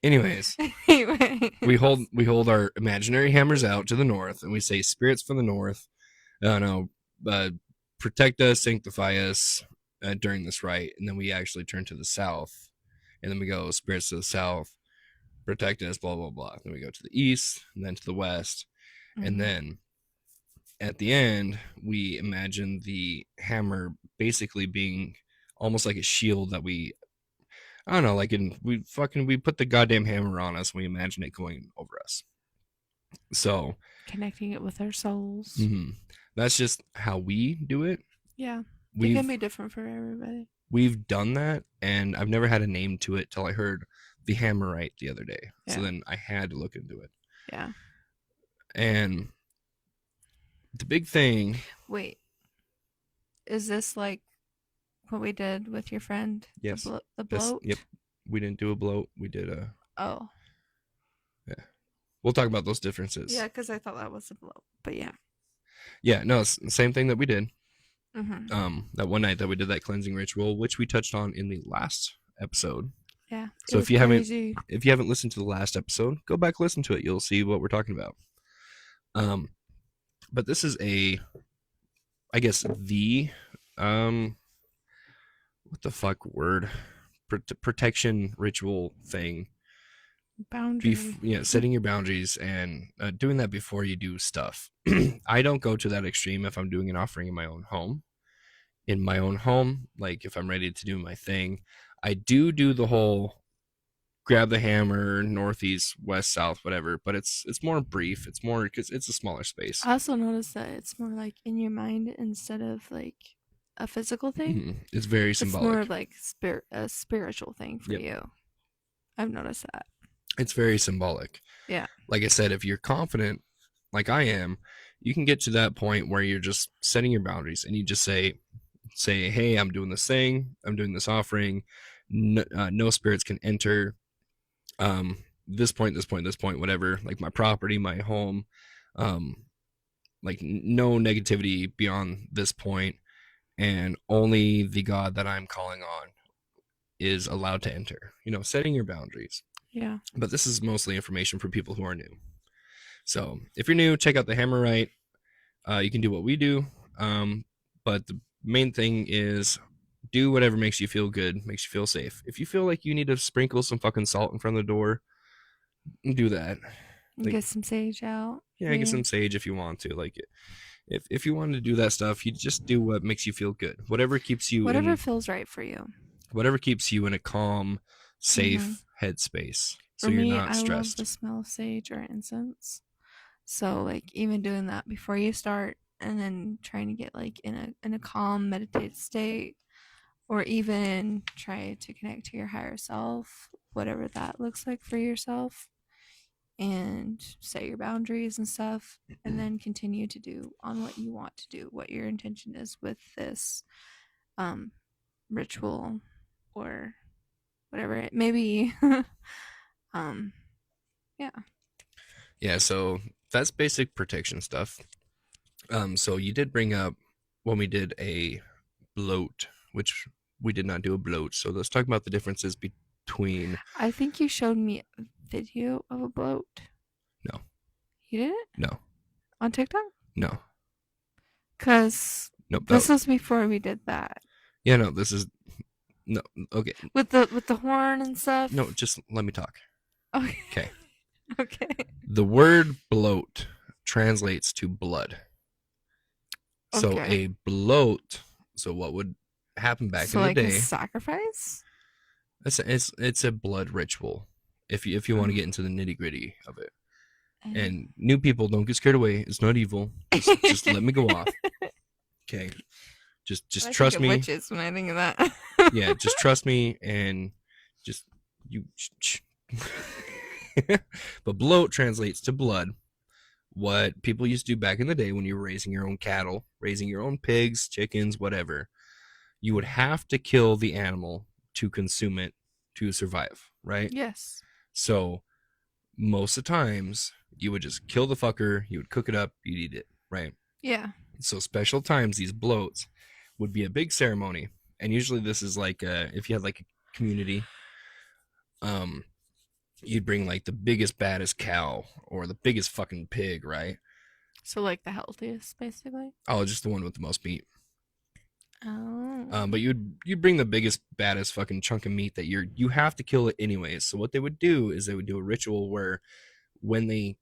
[SPEAKER 2] Anyways,
[SPEAKER 1] Anyway.
[SPEAKER 2] we hold our imaginary hammers out to the north, and we say, "Spirits from the north, no, protect us, sanctify us during this rite." And then we actually turn to the south, and then we go, "Spirits to the south, protect us, blah blah blah." Then we go to the east, and then to the west, and
[SPEAKER 1] Mhm.
[SPEAKER 2] then at the end, we imagine the hammer basically being almost like a shield that I don't know, like we put the goddamn hammer on us. And we imagine it going over us. So
[SPEAKER 1] Connecting it with our souls.
[SPEAKER 2] mhm, that's just how we do it.
[SPEAKER 1] Yeah. It can
[SPEAKER 2] We've
[SPEAKER 1] be different for everybody.
[SPEAKER 2] we've done that, and I've never had a name to it till I heard the hammerite the other day. So
[SPEAKER 1] Yeah.
[SPEAKER 2] then I had to look into it.
[SPEAKER 1] Yeah.
[SPEAKER 2] And the big thing,
[SPEAKER 1] Wait. Is this like what we did with your friend?
[SPEAKER 2] yes,
[SPEAKER 1] The
[SPEAKER 2] this, yep,
[SPEAKER 1] bloat?
[SPEAKER 2] we didn't do a bloat. We did a,
[SPEAKER 1] Oh.
[SPEAKER 2] yeah. We'll talk about those differences.
[SPEAKER 1] Yeah, because I thought that was a bloat. But yeah.
[SPEAKER 2] Yeah, no, it's the same thing that we did.
[SPEAKER 1] Mm-hmm.
[SPEAKER 2] That one night that we did that cleansing ritual, which we touched on in the last episode.
[SPEAKER 1] Yeah. It
[SPEAKER 2] So
[SPEAKER 1] was crazy.
[SPEAKER 2] if you haven't listened to the last episode, go back listen to it. You'll see what we're talking about. Um, but this is I guess the what the fuck word protection ritual thing.
[SPEAKER 1] Boundary.
[SPEAKER 2] Setting your boundaries and doing that before you do stuff. I don't go to that extreme if I'm doing an offering in my own home. In my own home, like if I'm ready to do my thing, I do the whole grab the hammer, northeast, west, south, whatever. But it's more brief. It's more because it's a smaller space.
[SPEAKER 1] I also noticed that it's more like in your mind instead of like a physical thing.
[SPEAKER 2] It's very
[SPEAKER 1] It's more
[SPEAKER 2] symbolic.
[SPEAKER 1] of like a spiritual thing for
[SPEAKER 2] Yep.
[SPEAKER 1] you. I've noticed that.
[SPEAKER 2] It's very symbolic.
[SPEAKER 1] Yeah.
[SPEAKER 2] Like I said, if you're confident, like I am, you can get to that point where you're just setting your boundaries and you just say, hey, I'm doing this thing, I'm doing this offering. No spirits can enter this point, this point, this point, whatever, like my property, my home, um, like no negativity beyond this point, and only the God that I'm calling on is allowed to enter. Setting your boundaries.
[SPEAKER 1] Yeah.
[SPEAKER 2] But this is mostly information for people who are new. So if you're new, check out the Hammerite. You can do what we do, but the main thing is do whatever makes you feel good, makes you feel safe. If you feel like you need to sprinkle some fucking salt in front of the door, do that.
[SPEAKER 1] And
[SPEAKER 2] Like,
[SPEAKER 1] get some sage out.
[SPEAKER 2] yeah, get some sage if you want to. Like, if you want to do that stuff, you just do what makes you feel good.
[SPEAKER 1] Whatever feels right for you.
[SPEAKER 2] Whatever keeps you in a calm, safe headspace, so
[SPEAKER 1] For
[SPEAKER 2] you're
[SPEAKER 1] me,
[SPEAKER 2] not
[SPEAKER 1] I love
[SPEAKER 2] stressed.
[SPEAKER 1] the smell of sage or incense. So like even doing that before you start and then trying to get like in a calm meditative state or even try to connect to your higher self, whatever that looks like for yourself, and set your boundaries and stuff, and then continue to do on what you want to do, what your intention is with this um, ritual or whatever it may be. um, yeah.
[SPEAKER 2] Yeah, so that's basic protection stuff. So you did bring up when we did a bloat, which we did not do a bloat. So let's talk about the differences between.
[SPEAKER 1] I think you showed me a video of a bloat.
[SPEAKER 2] No.
[SPEAKER 1] You didn't?
[SPEAKER 2] No.
[SPEAKER 1] On TikTok?
[SPEAKER 2] No.
[SPEAKER 1] Because
[SPEAKER 2] Nope.
[SPEAKER 1] this was before we did that.
[SPEAKER 2] Yeah, no, this is no. Okay.
[SPEAKER 1] With the horn and stuff?
[SPEAKER 2] No, just let me talk.
[SPEAKER 1] Okay.
[SPEAKER 2] Okay.
[SPEAKER 1] Okay.
[SPEAKER 2] The word bloat translates to blood. So
[SPEAKER 1] Okay.
[SPEAKER 2] a bloat. So what would happen back
[SPEAKER 1] So
[SPEAKER 2] in the
[SPEAKER 1] like a
[SPEAKER 2] day?
[SPEAKER 1] sacrifice?
[SPEAKER 2] It's a blood ritual. If you want to get into the nitty gritty of it,
[SPEAKER 1] And
[SPEAKER 2] and new people don't get scared away. It's not evil. Just let me go off. Okay. Just
[SPEAKER 1] I
[SPEAKER 2] trust
[SPEAKER 1] think of
[SPEAKER 2] me.
[SPEAKER 1] witches when I think of that.
[SPEAKER 2] Yeah, just trust me and just you. But bloat translates to blood. What people used to do back in the day when you were raising your own cattle, raising your own pigs, chickens, whatever, you would have to kill the animal to consume it to survive, right?
[SPEAKER 1] Yes.
[SPEAKER 2] So most of the times you would just kill the fucker, you would cook it up, you'd eat it, right?
[SPEAKER 1] Yeah.
[SPEAKER 2] So special times, these bloats would be a big ceremony, and usually this is like if you had like a community, um, you'd bring like the biggest, baddest cow or the biggest fucking pig, right?
[SPEAKER 1] So like the healthiest, basically.
[SPEAKER 2] Oh, just the one with the most meat.
[SPEAKER 1] Oh.
[SPEAKER 2] But you'd bring the biggest, baddest fucking chunk of meat that you have to kill it anyways. So what they would do is they would do a ritual where when they,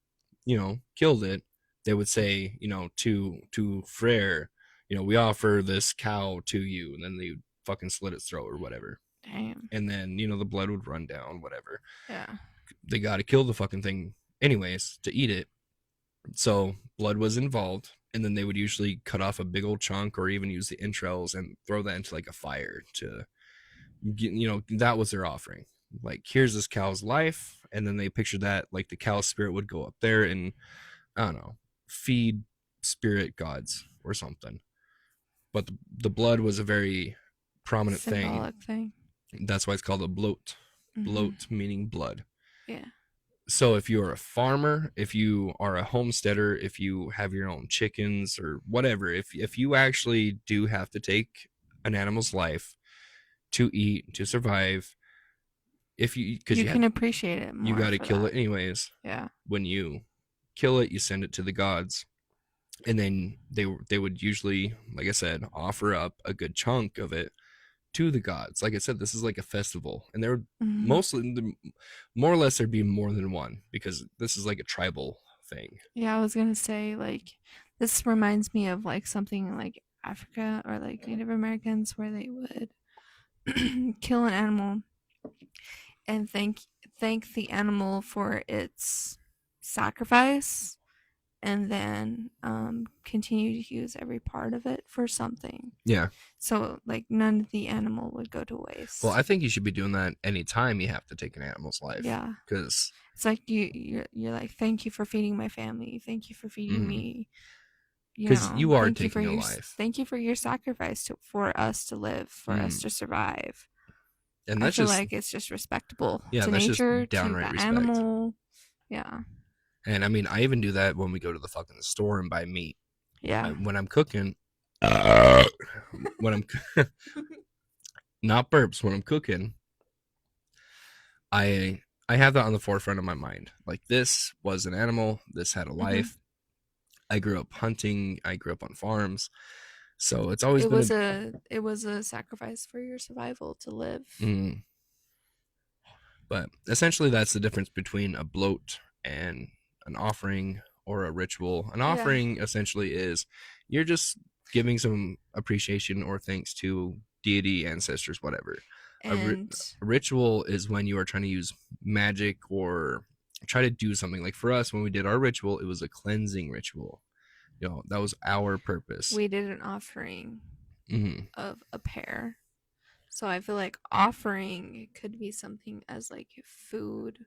[SPEAKER 2] killed it, they would say, to Frere, we offer this cow to you, and then they would fucking slit its throat or whatever.
[SPEAKER 1] Damn.
[SPEAKER 2] And then the blood would run down, whatever.
[SPEAKER 1] Yeah.
[SPEAKER 2] They got to kill the fucking thing anyways to eat it. So blood was involved, and then they would usually cut off a big old chunk or even use the entrails and throw that into like a fire to get, that was their offering. Like, here's this cow's life, and then they pictured that like the cow spirit would go up there and, I don't know, feed spirit gods or something. But the blood was a very prominent thing.
[SPEAKER 1] Symbolic thing.
[SPEAKER 2] That's why it's called a bloat.
[SPEAKER 1] Mm-hmm.
[SPEAKER 2] Bloat meaning blood.
[SPEAKER 1] Yeah.
[SPEAKER 2] So if you are a farmer, if you are a homesteader, if you have your own chickens or whatever, if you actually do have to take an animal's life to eat, to survive, if you because
[SPEAKER 1] You can appreciate it
[SPEAKER 2] you
[SPEAKER 1] more
[SPEAKER 2] got to
[SPEAKER 1] for
[SPEAKER 2] kill
[SPEAKER 1] that.
[SPEAKER 2] it anyways.
[SPEAKER 1] Yeah.
[SPEAKER 2] When you kill it, you send it to the gods, and then they would usually, like I said, offer up a good chunk of it to the gods. Like I said, this is like a festival, and there would
[SPEAKER 1] Mm-hmm.
[SPEAKER 2] mostly, more or less, there'd be more than one because this is like a tribal thing.
[SPEAKER 1] Yeah, I was gonna say like this reminds me of like something like Africa or like Native Americans where they would kill an animal and thank the animal for its sacrifice and then continue to use every part of it for something.
[SPEAKER 2] Yeah.
[SPEAKER 1] So like none of the animal would go to
[SPEAKER 2] Well, I
[SPEAKER 1] waste.
[SPEAKER 2] think you should be doing that anytime you have to take an animal's life,
[SPEAKER 1] Yeah.
[SPEAKER 2] because
[SPEAKER 1] It's like you're like thank you for feeding my family. Thank you for feeding
[SPEAKER 2] mm,
[SPEAKER 1] me.
[SPEAKER 2] you are
[SPEAKER 1] Thank you for
[SPEAKER 2] taking a life,
[SPEAKER 1] your sacrifice for us to live, for us
[SPEAKER 2] mm,
[SPEAKER 1] to survive.
[SPEAKER 2] and
[SPEAKER 1] I
[SPEAKER 2] that's
[SPEAKER 1] feel
[SPEAKER 2] just
[SPEAKER 1] like it's just respectable
[SPEAKER 2] yeah,
[SPEAKER 1] to
[SPEAKER 2] that's just
[SPEAKER 1] nature, to
[SPEAKER 2] downright
[SPEAKER 1] the
[SPEAKER 2] respect.
[SPEAKER 1] animal. Yeah.
[SPEAKER 2] And I mean, I even do that when we go to the fucking store and buy meat.
[SPEAKER 1] Yeah.
[SPEAKER 2] When I'm cooking, uh, when I'm not burps, when I'm cooking, I I have that on the forefront of my mind. Like, this was an animal, this had a
[SPEAKER 1] hmm
[SPEAKER 2] life. I grew up hunting, I grew up on farms. So it's always
[SPEAKER 1] It
[SPEAKER 2] been
[SPEAKER 1] was a sacrifice for your survival to live.
[SPEAKER 2] mm, but essentially that's the difference between a bloat and an offering or a ritual. An
[SPEAKER 1] Yeah.
[SPEAKER 2] offering essentially is you're just giving some appreciation or thanks to deity, ancestors, whatever.
[SPEAKER 1] And
[SPEAKER 2] A ritual is when you are trying to use magic or try to do something. Like for us, when we did our ritual, it was a cleansing ritual. That was our purpose.
[SPEAKER 1] we did an offering
[SPEAKER 2] Mm-hmm.
[SPEAKER 1] of a pear. So I feel like offering could be something as like food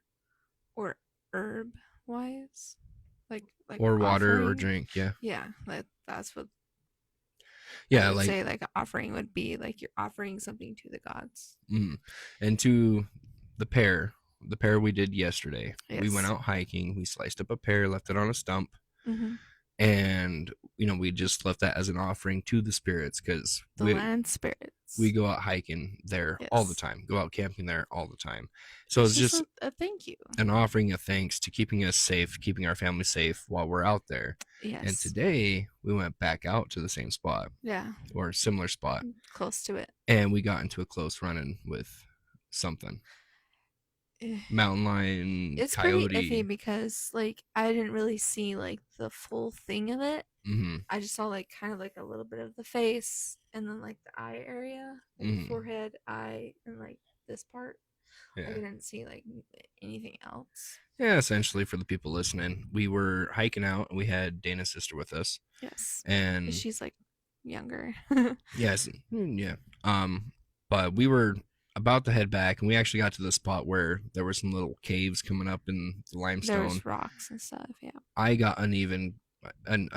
[SPEAKER 1] or herb wise. Like
[SPEAKER 2] Or water or
[SPEAKER 1] offering.
[SPEAKER 2] drink. Yeah.
[SPEAKER 1] Yeah, that's what I
[SPEAKER 2] Yeah.
[SPEAKER 1] would
[SPEAKER 2] Like,
[SPEAKER 1] say like an offering would be like you're offering something to the gods.
[SPEAKER 2] mm. And to the pear, the pear we did yesterday, we went
[SPEAKER 1] Yes.
[SPEAKER 2] out hiking. We sliced up a pear, left it on a stump,
[SPEAKER 1] Mm-hmm.
[SPEAKER 2] and we just left that as an offering to the spirits because
[SPEAKER 1] The land
[SPEAKER 2] we
[SPEAKER 1] spirits.
[SPEAKER 2] go out hiking there all the
[SPEAKER 1] Yes.
[SPEAKER 2] time, go out camping there all the time. So
[SPEAKER 1] It's
[SPEAKER 2] it's
[SPEAKER 1] just
[SPEAKER 2] just
[SPEAKER 1] a thank you.
[SPEAKER 2] an offering of thanks to keeping us safe, keeping our family safe while we're out there. And
[SPEAKER 1] Yes.
[SPEAKER 2] today we went back out to the same spot
[SPEAKER 1] Yeah.
[SPEAKER 2] or a similar spot,
[SPEAKER 1] Close to it.
[SPEAKER 2] and we got into a close run-in with something.
[SPEAKER 1] Eh,
[SPEAKER 2] Mountain lion,
[SPEAKER 1] it's pretty
[SPEAKER 2] coyote.
[SPEAKER 1] iffy because like I didn't really see like the full thing of it.
[SPEAKER 2] Mm-hmm.
[SPEAKER 1] I just saw like kind of like a little bit of the face and then like the eye area, like the
[SPEAKER 2] Mm-hmm.
[SPEAKER 1] forehead, eye, and like this part. I
[SPEAKER 2] Yeah.
[SPEAKER 1] didn't see like anything else.
[SPEAKER 2] Yeah, essentially for the people listening, we were hiking out and we had Dana's sister with us.
[SPEAKER 1] Yes,
[SPEAKER 2] And
[SPEAKER 1] she's like younger.
[SPEAKER 2] yes, yeah. But we were about to head back and we actually got to the spot where there were some little caves coming up in the
[SPEAKER 1] There
[SPEAKER 2] limestone.
[SPEAKER 1] was rocks and stuff. Yeah,
[SPEAKER 2] I got un, un,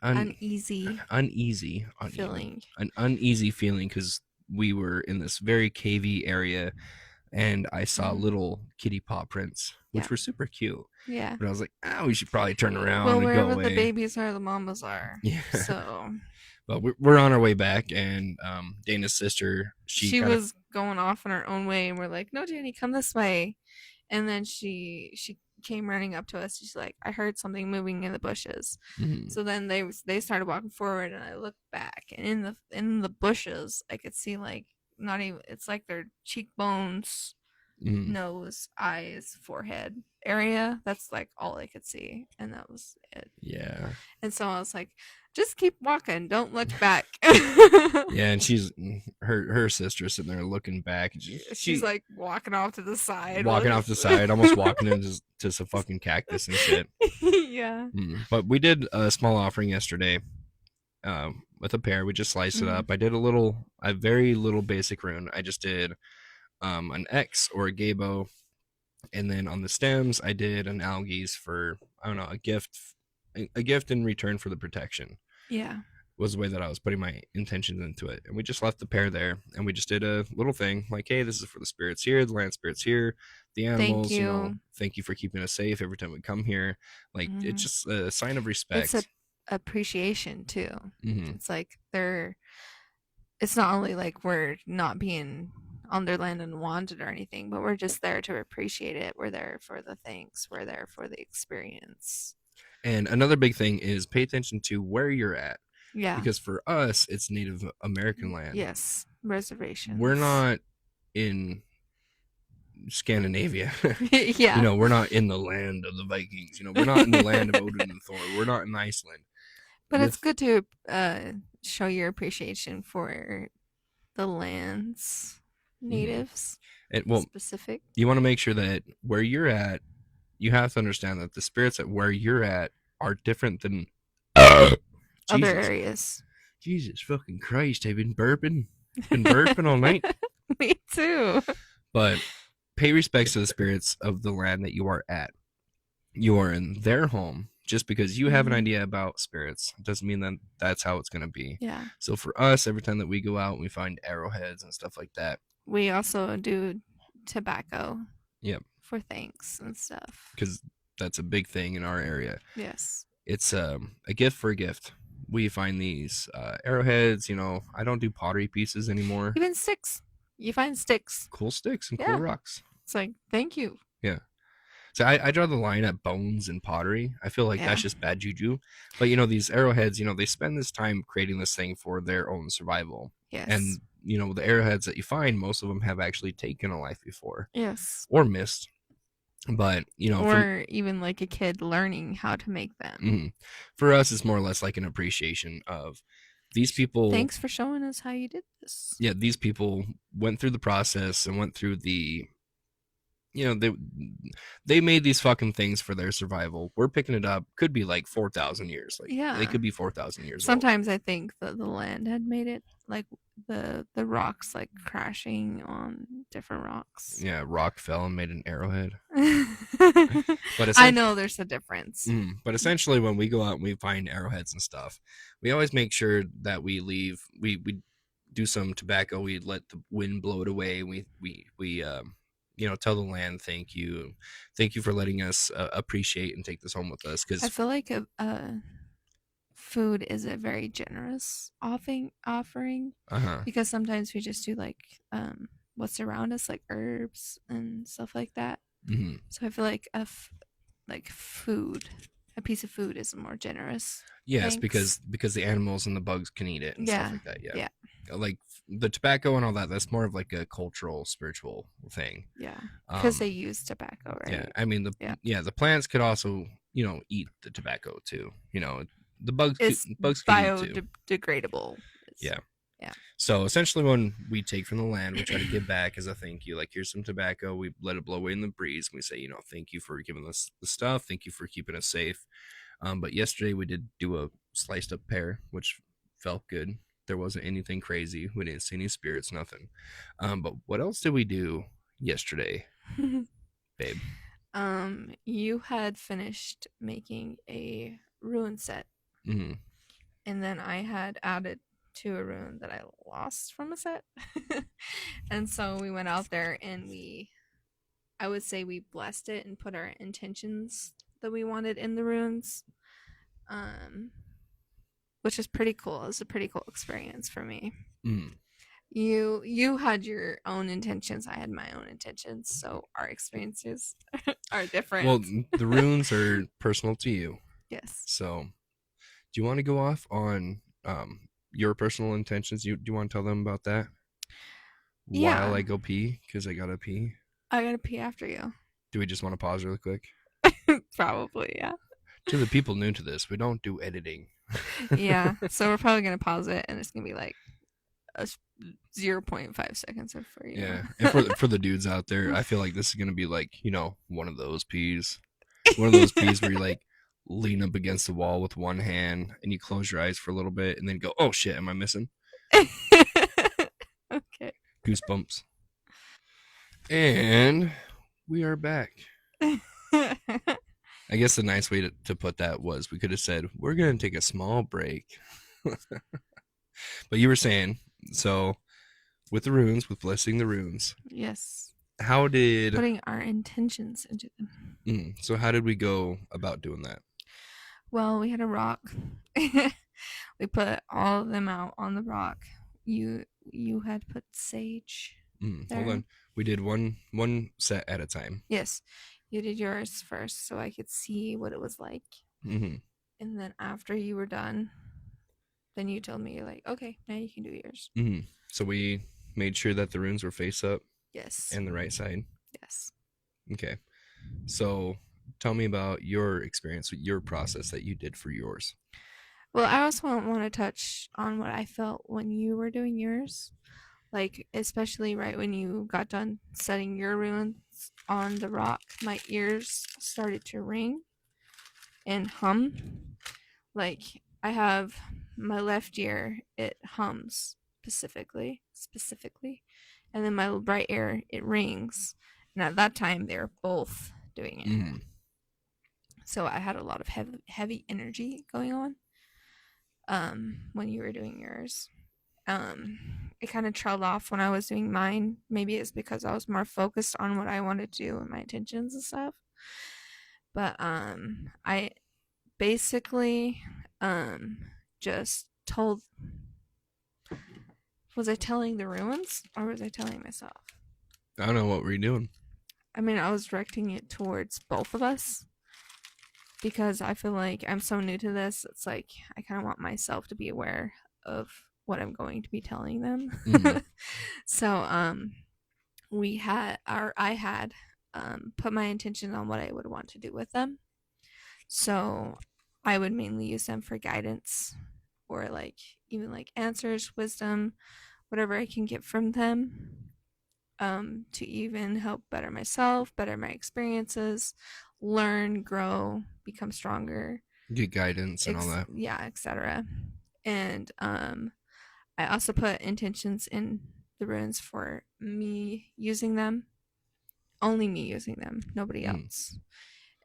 [SPEAKER 1] uneasy
[SPEAKER 2] uneasy,
[SPEAKER 1] feeling.
[SPEAKER 2] an uneasy feeling because we were in this very cavey area and I saw
[SPEAKER 1] Mhm.
[SPEAKER 2] little kitty paw prints,
[SPEAKER 1] Yeah,
[SPEAKER 2] which were super cute.
[SPEAKER 1] yeah.
[SPEAKER 2] But I was like, we should probably turn
[SPEAKER 1] Well,
[SPEAKER 2] around and go
[SPEAKER 1] wherever the
[SPEAKER 2] away.
[SPEAKER 1] babies are, the mamas are.
[SPEAKER 2] Yeah.
[SPEAKER 1] So
[SPEAKER 2] But we're on our way back, and Dana's sister, she
[SPEAKER 1] she
[SPEAKER 2] kind of,
[SPEAKER 1] was going off in our own way, and we're like, "No, Jenny, come this way." And then she came running up to us. She's like, "I heard something moving in the bushes."
[SPEAKER 2] Mm-hmm.
[SPEAKER 1] So then they started walking forward, and I looked back, and in the bushes, I could see like not even it's like their cheekbones,
[SPEAKER 2] Mm-hmm.
[SPEAKER 1] nose, eyes, forehead area. That's like all I could see, and that was it.
[SPEAKER 2] Yeah.
[SPEAKER 1] And so I was like, just keep walking, don't look back.
[SPEAKER 2] Yeah, and she's her sister sitting there looking back, and
[SPEAKER 1] She's like walking off to the side.
[SPEAKER 2] walking off the side, almost walking into to some fucking cactus and shit.
[SPEAKER 1] Yeah.
[SPEAKER 2] But we did a small offering yesterday with a pear. We just sliced it
[SPEAKER 1] Mm-hmm.
[SPEAKER 2] up. I did a very little basic rune. I just did an X or a Gabo, and then on the stems, I did an algaes for I don't know a gift in return for the protection.
[SPEAKER 1] Yeah.
[SPEAKER 2] Was the way that I was putting my intentions into it. And we just left the pair there and we just did a little thing like, hey, this is for the spirits here, the land spirits here, the
[SPEAKER 1] Thank
[SPEAKER 2] animals,
[SPEAKER 1] you.
[SPEAKER 2] thank you for keeping us safe every time we come here. Like, it's
[SPEAKER 1] Mm-hmm.
[SPEAKER 2] just a sign of
[SPEAKER 1] It's a
[SPEAKER 2] respect.
[SPEAKER 1] appreciation too.
[SPEAKER 2] Mm-hmm.
[SPEAKER 1] It's like it's not only like we're not being on their land and wanted or anything, but we're just there to appreciate it. We're there for the things. We're there for the experience.
[SPEAKER 2] And another big thing is pay attention to where you're at.
[SPEAKER 1] Yeah.
[SPEAKER 2] Because for us, it's Native American land.
[SPEAKER 1] Yes.
[SPEAKER 2] We're
[SPEAKER 1] Reservations.
[SPEAKER 2] not in Scandinavia.
[SPEAKER 1] Yeah.
[SPEAKER 2] We're not in the land of the Vikings. We're not in the land of Odin and Thor. We're not in Iceland.
[SPEAKER 1] But it's
[SPEAKER 2] With
[SPEAKER 1] good to show your appreciation for the land's
[SPEAKER 2] mm-hmm.
[SPEAKER 1] natives
[SPEAKER 2] Well,
[SPEAKER 1] specific.
[SPEAKER 2] you want to make sure that where you're at, you have to understand that the spirits at where you're at are different than
[SPEAKER 1] Other
[SPEAKER 2] Jesus.
[SPEAKER 1] areas.
[SPEAKER 2] Jesus fucking Christ! I've been burping, all night.
[SPEAKER 1] Me too.
[SPEAKER 2] But pay respects to the spirits of the land that you are at. You are in their home. Just because you have an
[SPEAKER 1] Mm-hmm.
[SPEAKER 2] idea about spirits doesn't mean that that's how it's going to be.
[SPEAKER 1] Yeah.
[SPEAKER 2] So for us, every time that we go out and we find arrowheads and stuff like that.
[SPEAKER 1] We also do tobacco.
[SPEAKER 2] Yep.
[SPEAKER 1] For thanks and stuff.
[SPEAKER 2] Because that's a big thing in our area.
[SPEAKER 1] Yes.
[SPEAKER 2] It's a gift for a gift. We find these arrowheads. I don't do pottery pieces anymore.
[SPEAKER 1] Even sticks. You find sticks.
[SPEAKER 2] Cool sticks and
[SPEAKER 1] Yeah.
[SPEAKER 2] cool rocks.
[SPEAKER 1] It's like, thank you.
[SPEAKER 2] Yeah. So I draw the line at bones and pottery. I feel like that's just bad juju. But these arrowheads, they spend this time creating this thing for their own survival.
[SPEAKER 1] Yes.
[SPEAKER 2] And the arrowheads that you find, most of them have actually taken a life before.
[SPEAKER 1] Yes.
[SPEAKER 2] Or missed. But
[SPEAKER 1] or even like a kid learning how to make them.
[SPEAKER 2] Mm-hmm. For us, it's more or less like an appreciation of these people.
[SPEAKER 1] Thanks for showing us how you did this.
[SPEAKER 2] Yeah, these people went through the process and went through the they made these fucking things for their survival. We're picking it up. Could be like 4,000 years. Like,
[SPEAKER 1] yeah,
[SPEAKER 2] they could be 4,000 years
[SPEAKER 1] sometimes old. I think that the land had made it, like the rocks like crashing on different rocks.
[SPEAKER 2] Yeah, rock fell and made an arrowhead.
[SPEAKER 1] But I know there's a difference.
[SPEAKER 2] But essentially, when we go out and we find arrowheads and stuff, we always make sure that we do some tobacco. We let the wind blow it away. We tell the land thank you for letting us appreciate and take this home with us. Because
[SPEAKER 1] I feel like food is a very generous offering. Because sometimes we just do like what's around us, like herbs and stuff like that. Mm-hmm. So I feel like food, a piece of food is more generous.
[SPEAKER 2] Yes, because the animals and the bugs can eat it and stuff like that. Yeah. Like the tobacco and all that, that's more of like a cultural, spiritual thing.
[SPEAKER 1] Yeah. Because they use tobacco, right?
[SPEAKER 2] Yeah. I mean, the plants could also, eat the tobacco too. The bugs
[SPEAKER 1] it's
[SPEAKER 2] bugs can eat too.
[SPEAKER 1] Biodegradable.
[SPEAKER 2] Yeah. Yeah. So essentially, when we take from the land, we try to give back as a thank you. Like, here's some tobacco. We let it blow away in the breeze. And we say, thank you for giving us the stuff. Thank you for keeping us safe. But yesterday we did do a sliced up pear, which felt good. There wasn't anything crazy. We didn't see any spirits, nothing. But what else did we do yesterday, babe?
[SPEAKER 1] You had finished making a rune set. Mm-hmm. And then I had added to a rune that I lost from a set. And so we went out there and I would say we blessed it and put our intentions that we wanted in the runes. Which is pretty cool. It was a pretty cool experience for me. You had your own intentions. I had my own intentions. So our experiences are
[SPEAKER 2] Well,
[SPEAKER 1] different.
[SPEAKER 2] the runes are personal to you.
[SPEAKER 1] Yes.
[SPEAKER 2] So, do you want to go off on your personal intentions? Do you want to tell them about that while
[SPEAKER 1] Yeah.
[SPEAKER 2] I go pee? Because I gotta pee.
[SPEAKER 1] I gotta pee after you.
[SPEAKER 2] Do we just want to pause really quick?
[SPEAKER 1] Probably, yeah.
[SPEAKER 2] To the people new to this, we don't do editing.
[SPEAKER 1] Yeah. So we're probably gonna pause it, and it's gonna be like a 0.5 seconds for you.
[SPEAKER 2] Yeah, and for the dudes out there, I feel like this is gonna be like one of those peas, one of those peas where you like lean up against the wall with one hand and you close your eyes for a little bit and then go, oh shit, am I missing?
[SPEAKER 1] Okay.
[SPEAKER 2] Goosebumps. And we are back. I guess the nice way to put that was we could have said we're gonna take a small break, but you were saying so with the runes, with blessing the runes.
[SPEAKER 1] Yes.
[SPEAKER 2] How did
[SPEAKER 1] Putting our intentions into them.
[SPEAKER 2] so how did we go about doing that?
[SPEAKER 1] Well, we had a rock. We put all of them out on the rock. You had put sage
[SPEAKER 2] Hold
[SPEAKER 1] there.
[SPEAKER 2] on. We did one set at a time.
[SPEAKER 1] Yes. You did yours first so I could see what it was like.
[SPEAKER 2] hmm
[SPEAKER 1] And then after you were done, then you told me like, okay, now you can do yours.
[SPEAKER 2] So we made sure that the runes were face up
[SPEAKER 1] Yes.
[SPEAKER 2] and the right side.
[SPEAKER 1] Yes.
[SPEAKER 2] Okay. So tell me about your experience with your process that you did for yours.
[SPEAKER 1] Well, I also want to touch on what I felt when you were doing yours. Like, especially right when you got done setting your runes on the rock, my ears started to ring and hum. Like, I have my left ear, it hums specifically, and then my right ear, it rings. And at that time, they were both doing it.
[SPEAKER 2] Mm-hmm.
[SPEAKER 1] So I had a lot of heavy energy going on when you were doing yours. It kind of trailed off when I was doing mine. Maybe it's because I was more focused on what I wanted to do and my intentions and stuff. But I basically um just told, was I telling the ruins or was I telling myself?
[SPEAKER 2] I don't know what were you doing.
[SPEAKER 1] I mean, I was directing it towards both of us because I feel like I'm so new to this. It's like I kind of want myself to be aware of what I'm going to be telling them.
[SPEAKER 2] Mm-hmm.
[SPEAKER 1] So I had put my intention on what I would want to do with them. So I would mainly use them for guidance or like even like answers, wisdom, whatever I can get from them, to even help better myself, better my experiences, learn, grow, become stronger,
[SPEAKER 2] Get guidance and all that.
[SPEAKER 1] yeah, etc. And I also put intentions in the runes for me using them, only me using them, nobody
[SPEAKER 2] Mm.
[SPEAKER 1] else.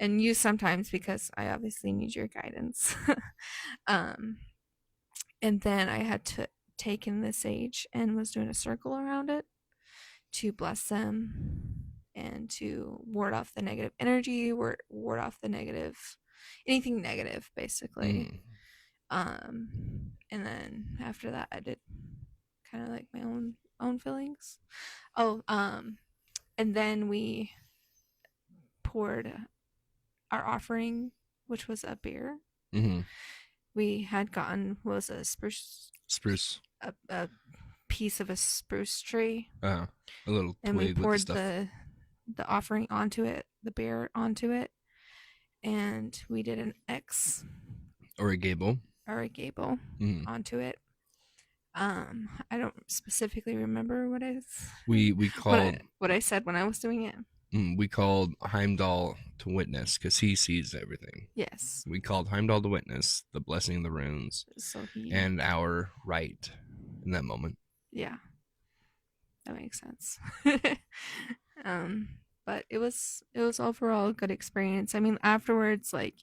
[SPEAKER 1] And you sometimes because I obviously need your guidance. um, and then I had to take in the sage and was doing a circle around it to bless them and to ward off the negative energy, ward off the negative, anything negative, basically.
[SPEAKER 2] Mm.
[SPEAKER 1] And then after that, I did kind of like my own feelings. Oh, and then we poured our offering, which was a beer.
[SPEAKER 2] Mm-hmm.
[SPEAKER 1] We had gotten was a spruce,
[SPEAKER 2] Spruce.
[SPEAKER 1] a piece of a spruce tree,
[SPEAKER 2] A little
[SPEAKER 1] and we
[SPEAKER 2] twig with the
[SPEAKER 1] poured
[SPEAKER 2] stuff.
[SPEAKER 1] the offering onto it, the beer onto it, and we did an X
[SPEAKER 2] Or a gable.
[SPEAKER 1] or a gable
[SPEAKER 2] Mm-hmm.
[SPEAKER 1] onto it. I don't specifically remember
[SPEAKER 2] We called
[SPEAKER 1] what I said when I was doing it.
[SPEAKER 2] we called Heimdall to witness because he sees everything.
[SPEAKER 1] Yes.
[SPEAKER 2] We called Heimdall to witness the blessing of the runes
[SPEAKER 1] So he,
[SPEAKER 2] and our right in that moment.
[SPEAKER 1] yeah, that makes sense. um, but it was overall a good experience. I mean, afterwards, like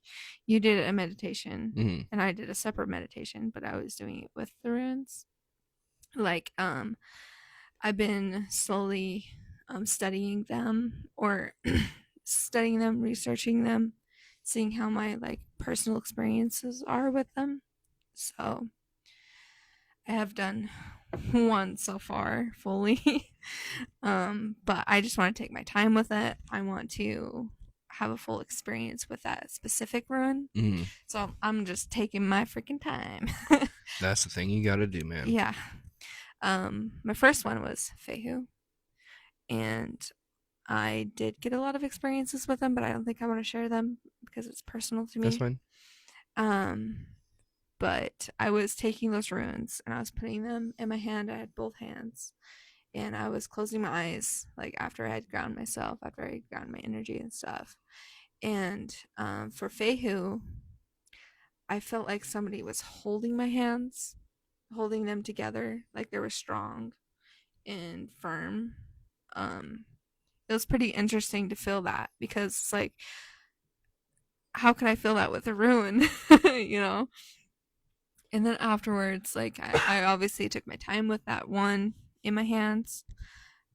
[SPEAKER 1] you did a meditation
[SPEAKER 2] Mm-hmm.
[SPEAKER 1] and I did a separate meditation, but I was doing it with the runes. Like, I've been slowly studying them or studying them, researching them, seeing how my like personal experiences are with them. So I have done one so far fully. But I just want to take my time with it. I want to have a full experience with that specific rune.
[SPEAKER 2] Mm,
[SPEAKER 1] So I'm just taking my freaking time.
[SPEAKER 2] that's the thing you gotta do, man.
[SPEAKER 1] Yeah. My first one was Fehu, and I did get a lot of experiences with them, but I don't think I want to share them because it's personal to
[SPEAKER 2] That's
[SPEAKER 1] me.
[SPEAKER 2] fine.
[SPEAKER 1] Um, but I was taking those runes and I was putting them in my hand. I had both hands, and I was closing my eyes, like after I had ground myself, after I had ground my energy and stuff. And for Fehu, I felt like somebody was holding my hands, holding them together, like they were strong and firm. Um, it was pretty interesting to feel that because it's like, how can I feel that with a rune? you know? And then afterwards, like I obviously took my time with that one in my hands.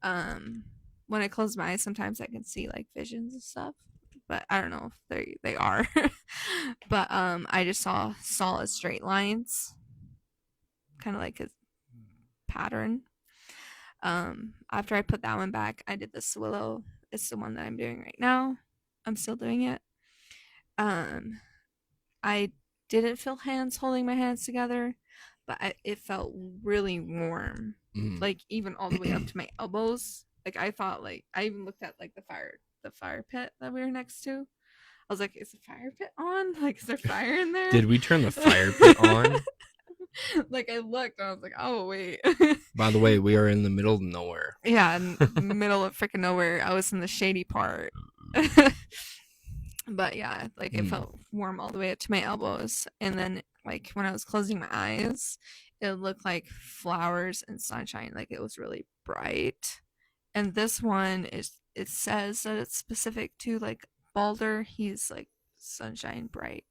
[SPEAKER 1] Um, when I close my eyes, sometimes I can see like visions and stuff, but I don't know if they are. but I just saw solid straight lines, kind of like a pattern. After I put that one back, I did the Swillow. It's the one that I'm doing right now. I'm still doing it. Um, I didn't feel hands holding my hands together, but it felt really warm,
[SPEAKER 2] Mm.
[SPEAKER 1] like even all the way up to my elbows. Like I thought, like I even looked at like the fire pit that we were next to. I was like, is the fire pit on? Like, is there fire in there?
[SPEAKER 2] Did we turn the fire pit on?
[SPEAKER 1] Like I looked, and I was like, oh wait.
[SPEAKER 2] By the way, we are in the middle of nowhere.
[SPEAKER 1] Yeah, in the middle of freaking nowhere. I was in the shady part. But yeah, like it
[SPEAKER 2] Mm.
[SPEAKER 1] felt warm all the way up to my elbows. And then like when I was closing my eyes, it looked like flowers and sunshine. Like it was really bright. And this one is, it says that it's specific to like Balder. He's like sunshine bright.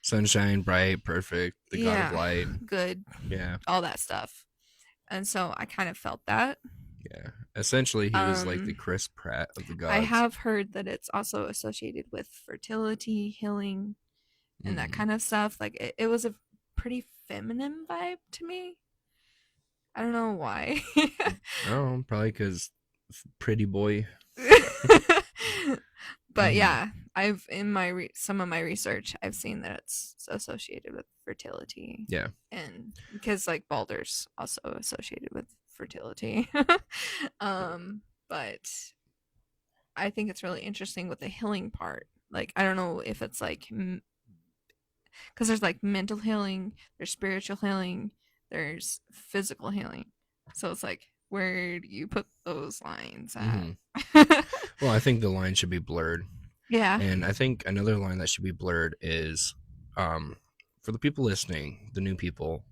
[SPEAKER 2] Sunshine, bright, perfect, the god of
[SPEAKER 1] Yeah,
[SPEAKER 2] light.
[SPEAKER 1] good,
[SPEAKER 2] Yeah,
[SPEAKER 1] all that stuff. And so I kind of felt that.
[SPEAKER 2] yeah. Essentially, he was like the
[SPEAKER 1] Um
[SPEAKER 2] Chris Pratt of the
[SPEAKER 1] I
[SPEAKER 2] gods.
[SPEAKER 1] have heard that it's also associated with fertility, healing, and that
[SPEAKER 2] Mm.
[SPEAKER 1] kind of stuff. Like it was a pretty feminine vibe to me. I don't know why.
[SPEAKER 2] Oh, probably because pretty boy.
[SPEAKER 1] But
[SPEAKER 2] Mm.
[SPEAKER 1] yeah, I've in my some of my research, I've seen that it's associated with fertility,
[SPEAKER 2] Yeah,
[SPEAKER 1] and because like Baldur's also associated with fertility. um, but I think it's really interesting with the healing part. Like I don't know if it's like because there's like mental healing, there's spiritual healing, there's physical healing. So it's like, where do you put those lines at?
[SPEAKER 2] hmm. Well, I think the line should be blurred,
[SPEAKER 1] Yeah,
[SPEAKER 2] and I think another line that should be blurred is, for the people listening, the new people,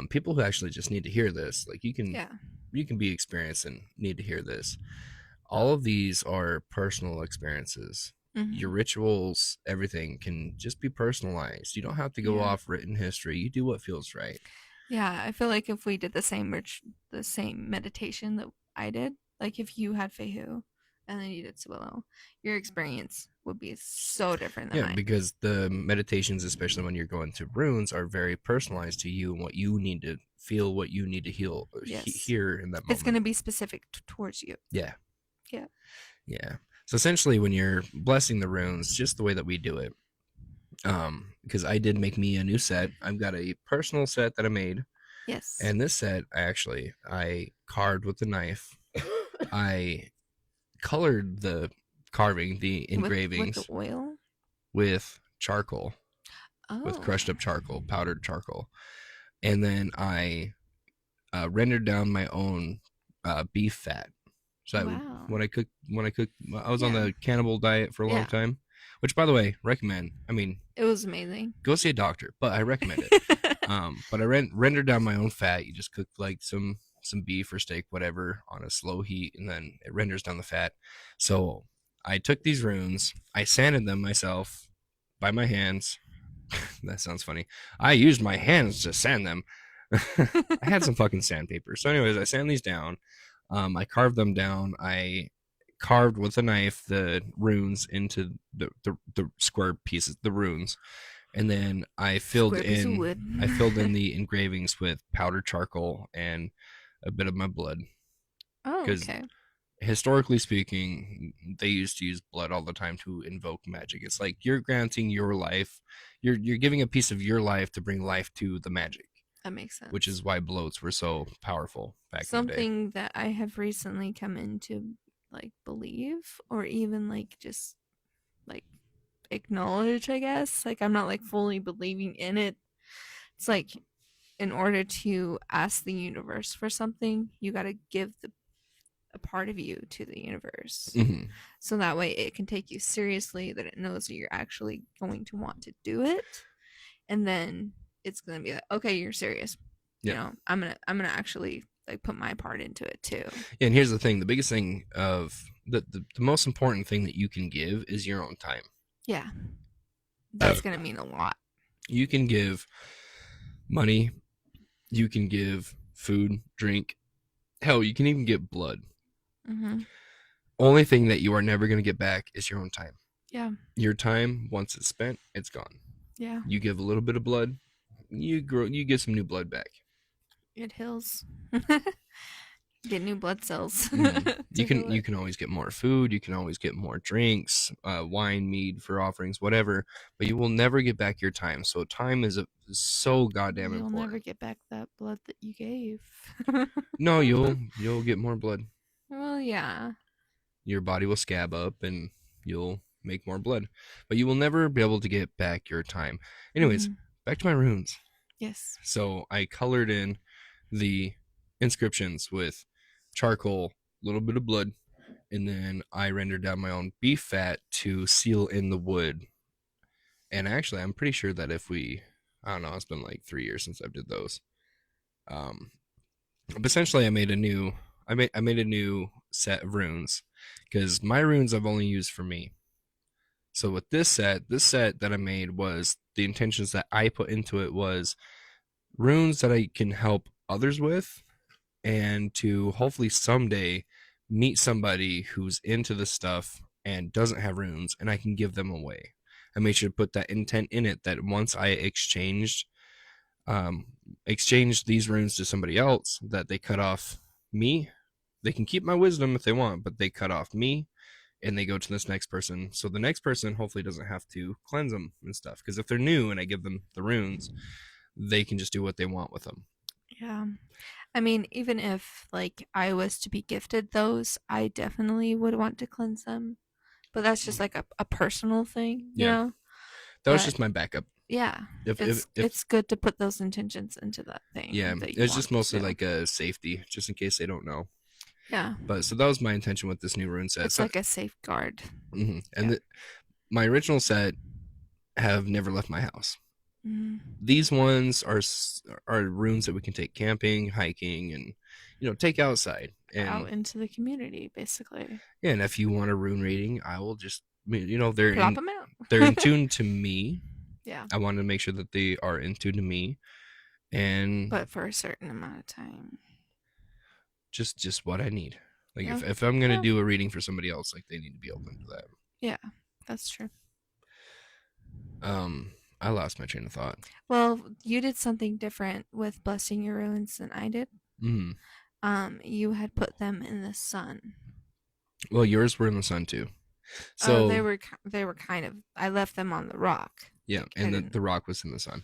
[SPEAKER 2] people who actually just need to hear this. Like
[SPEAKER 1] yeah,
[SPEAKER 2] you can be experienced and need to hear this. All of these are personal experiences. Your
[SPEAKER 1] hmm,
[SPEAKER 2] rituals, everything can just be personalized. You don't have to go
[SPEAKER 1] yeah,
[SPEAKER 2] off written history. You do what feels right.
[SPEAKER 1] yeah. I feel like if we did the same meditation that I did, like if you had Fehu and then you did Swillow, your experience would be so different than
[SPEAKER 2] Yeah,
[SPEAKER 1] mine.
[SPEAKER 2] because the meditations, especially when you're going through runes, are very personalized to you and what you need to feel, what you need to heal,
[SPEAKER 1] Yes,
[SPEAKER 2] hear in that
[SPEAKER 1] it's going
[SPEAKER 2] moment.
[SPEAKER 1] to be specific towards you.
[SPEAKER 2] Yeah,
[SPEAKER 1] Yeah.
[SPEAKER 2] yeah. So essentially, when you're blessing the runes, just the way that we do it, because I did make me a new set. I've got a personal set that I made,
[SPEAKER 1] Yes.
[SPEAKER 2] and this set I carved with the knife. I colored the carving, the
[SPEAKER 1] With the
[SPEAKER 2] engravings,
[SPEAKER 1] oil.
[SPEAKER 2] with charcoal, with
[SPEAKER 1] Oh,
[SPEAKER 2] crushed up charcoal, powdered charcoal, and then I rendered down my own beef fat. So
[SPEAKER 1] wow.
[SPEAKER 2] when I cook, I was on
[SPEAKER 1] Yeah.
[SPEAKER 2] the cannibal diet for a long
[SPEAKER 1] Yeah.
[SPEAKER 2] time, which by the way, recommend. I mean,
[SPEAKER 1] It was amazing.
[SPEAKER 2] go see a doctor, but I recommend it. But I rendered down my own fat. You just cook like some beef or steak, whatever, on a slow heat, and then it renders down the fat. So I took these runes, I sanded them myself by my hands. That sounds funny. I used my hands to sand them. I had some fucking sandpaper. So, anyways, I sand these down. I carved them down. I carved with a knife the runes into the square pieces, the runes, and then
[SPEAKER 1] Square piece of wood.
[SPEAKER 2] I filled in the engravings with powdered charcoal and a bit of my blood,
[SPEAKER 1] Oh,
[SPEAKER 2] because
[SPEAKER 1] okay.
[SPEAKER 2] historically speaking, they used to use blood all the time to invoke magic. It's like you're granting your life, you're giving a piece of your life to bring life to the magic,
[SPEAKER 1] That makes
[SPEAKER 2] which
[SPEAKER 1] sense.
[SPEAKER 2] is why bloats were so powerful back in the day.
[SPEAKER 1] Something that I have recently come into like believe or even like just like acknowledge, I guess. Like I'm not like fully believing in it. It's like in order to ask the universe for something, you got to give a part of you to the universe.
[SPEAKER 2] Mm-hmm.
[SPEAKER 1] So that way it can take you seriously, that it knows that you're actually going to want to do it. And then it's going to be like, okay, you're serious. You
[SPEAKER 2] Yeah.
[SPEAKER 1] know, I'm going to actually like put my part into it too.
[SPEAKER 2] And here's the thing: the biggest thing of the most important thing that you can give is your own time.
[SPEAKER 1] Yeah. That's going to mean a lot.
[SPEAKER 2] You can give money, you can give food, drink, hell, you can even get blood.
[SPEAKER 1] Mhm.
[SPEAKER 2] Only thing that you are never going to get back is your own time.
[SPEAKER 1] Yeah.
[SPEAKER 2] Your time, once it's spent, it's gone.
[SPEAKER 1] Yeah.
[SPEAKER 2] You give a little bit of blood, you get some new blood back.
[SPEAKER 1] It heals. Get new blood cells
[SPEAKER 2] Mm-hmm.
[SPEAKER 1] to heal
[SPEAKER 2] You
[SPEAKER 1] it.
[SPEAKER 2] can always get more food, you can always get more drinks, wine, mead for offerings, whatever, but you will never get back your time. So time is so goddamn
[SPEAKER 1] You'll never
[SPEAKER 2] important.
[SPEAKER 1] get back that blood that you gave.
[SPEAKER 2] No, you'll get more blood.
[SPEAKER 1] Well, yeah.
[SPEAKER 2] Your body will scab up and you'll make more blood, but you will never be able to get back your time. Anyways,
[SPEAKER 1] Hmm.
[SPEAKER 2] back to my runes.
[SPEAKER 1] Yes.
[SPEAKER 2] So I colored in the inscriptions with charcoal, a little bit of blood, and then I rendered down my own beef fat to seal in the wood. And actually, I'm pretty sure that if we, I don't know, it's been like 3 years since I did those. Um, but essentially, I made a new set of runes because my runes I've only used for me. So with this set that I made was the intentions that I put into it was runes that I can help others with, and to hopefully someday meet somebody who's into this stuff and doesn't have runes and I can give them away. I made sure to put that intent in it that once I um, exchanged these runes to somebody else, that they cut off me. They can keep my wisdom if they want, but they cut off me and they go to this next person. So the next person hopefully doesn't have to cleanse them and stuff. Because if they're new and I give them the runes, they can just do what they want with them.
[SPEAKER 1] Yeah. I mean, even if like I was to be gifted those, I definitely would want to cleanse them. But that's just like a personal thing, you
[SPEAKER 2] Yeah,
[SPEAKER 1] know?
[SPEAKER 2] that was
[SPEAKER 1] But
[SPEAKER 2] just my backup.
[SPEAKER 1] yeah,
[SPEAKER 2] If
[SPEAKER 1] it's good to put those intentions into that
[SPEAKER 2] Yeah,
[SPEAKER 1] thing that you
[SPEAKER 2] it's
[SPEAKER 1] want
[SPEAKER 2] just
[SPEAKER 1] to
[SPEAKER 2] mostly
[SPEAKER 1] do.
[SPEAKER 2] like a safety, just in case they don't know.
[SPEAKER 1] Yeah.
[SPEAKER 2] But so that was my intention with this new rune set.
[SPEAKER 1] It's
[SPEAKER 2] So,
[SPEAKER 1] like a safeguard.
[SPEAKER 2] and
[SPEAKER 1] Yeah.
[SPEAKER 2] my original set have never left my house.
[SPEAKER 1] Mm.
[SPEAKER 2] These ones are runes that we can take camping, hiking, and take outside.
[SPEAKER 1] Out
[SPEAKER 2] And
[SPEAKER 1] into the community, basically.
[SPEAKER 2] yeah, and if you want a rune reading, I will just
[SPEAKER 1] Plop them out.
[SPEAKER 2] they're in tune to me.
[SPEAKER 1] Yeah.
[SPEAKER 2] I wanted to make sure that they are in tune to me, and
[SPEAKER 1] But for a certain amount of time.
[SPEAKER 2] just what I need. Like
[SPEAKER 1] Yeah.
[SPEAKER 2] if I'm gonna
[SPEAKER 1] Yeah.
[SPEAKER 2] do a reading for somebody else, like they need to be open to that.
[SPEAKER 1] Yeah. That's true.
[SPEAKER 2] I lost my train of thought.
[SPEAKER 1] Well, you did something different with blessing your ruins than I did.
[SPEAKER 2] Hmm.
[SPEAKER 1] You had put them in the sun.
[SPEAKER 2] Well, yours were in the sun too.
[SPEAKER 1] Oh,
[SPEAKER 2] So
[SPEAKER 1] they were kind of. I left them on the rock.
[SPEAKER 2] yeah,
[SPEAKER 1] Like I
[SPEAKER 2] and
[SPEAKER 1] didn't.
[SPEAKER 2] the rock was in the sun.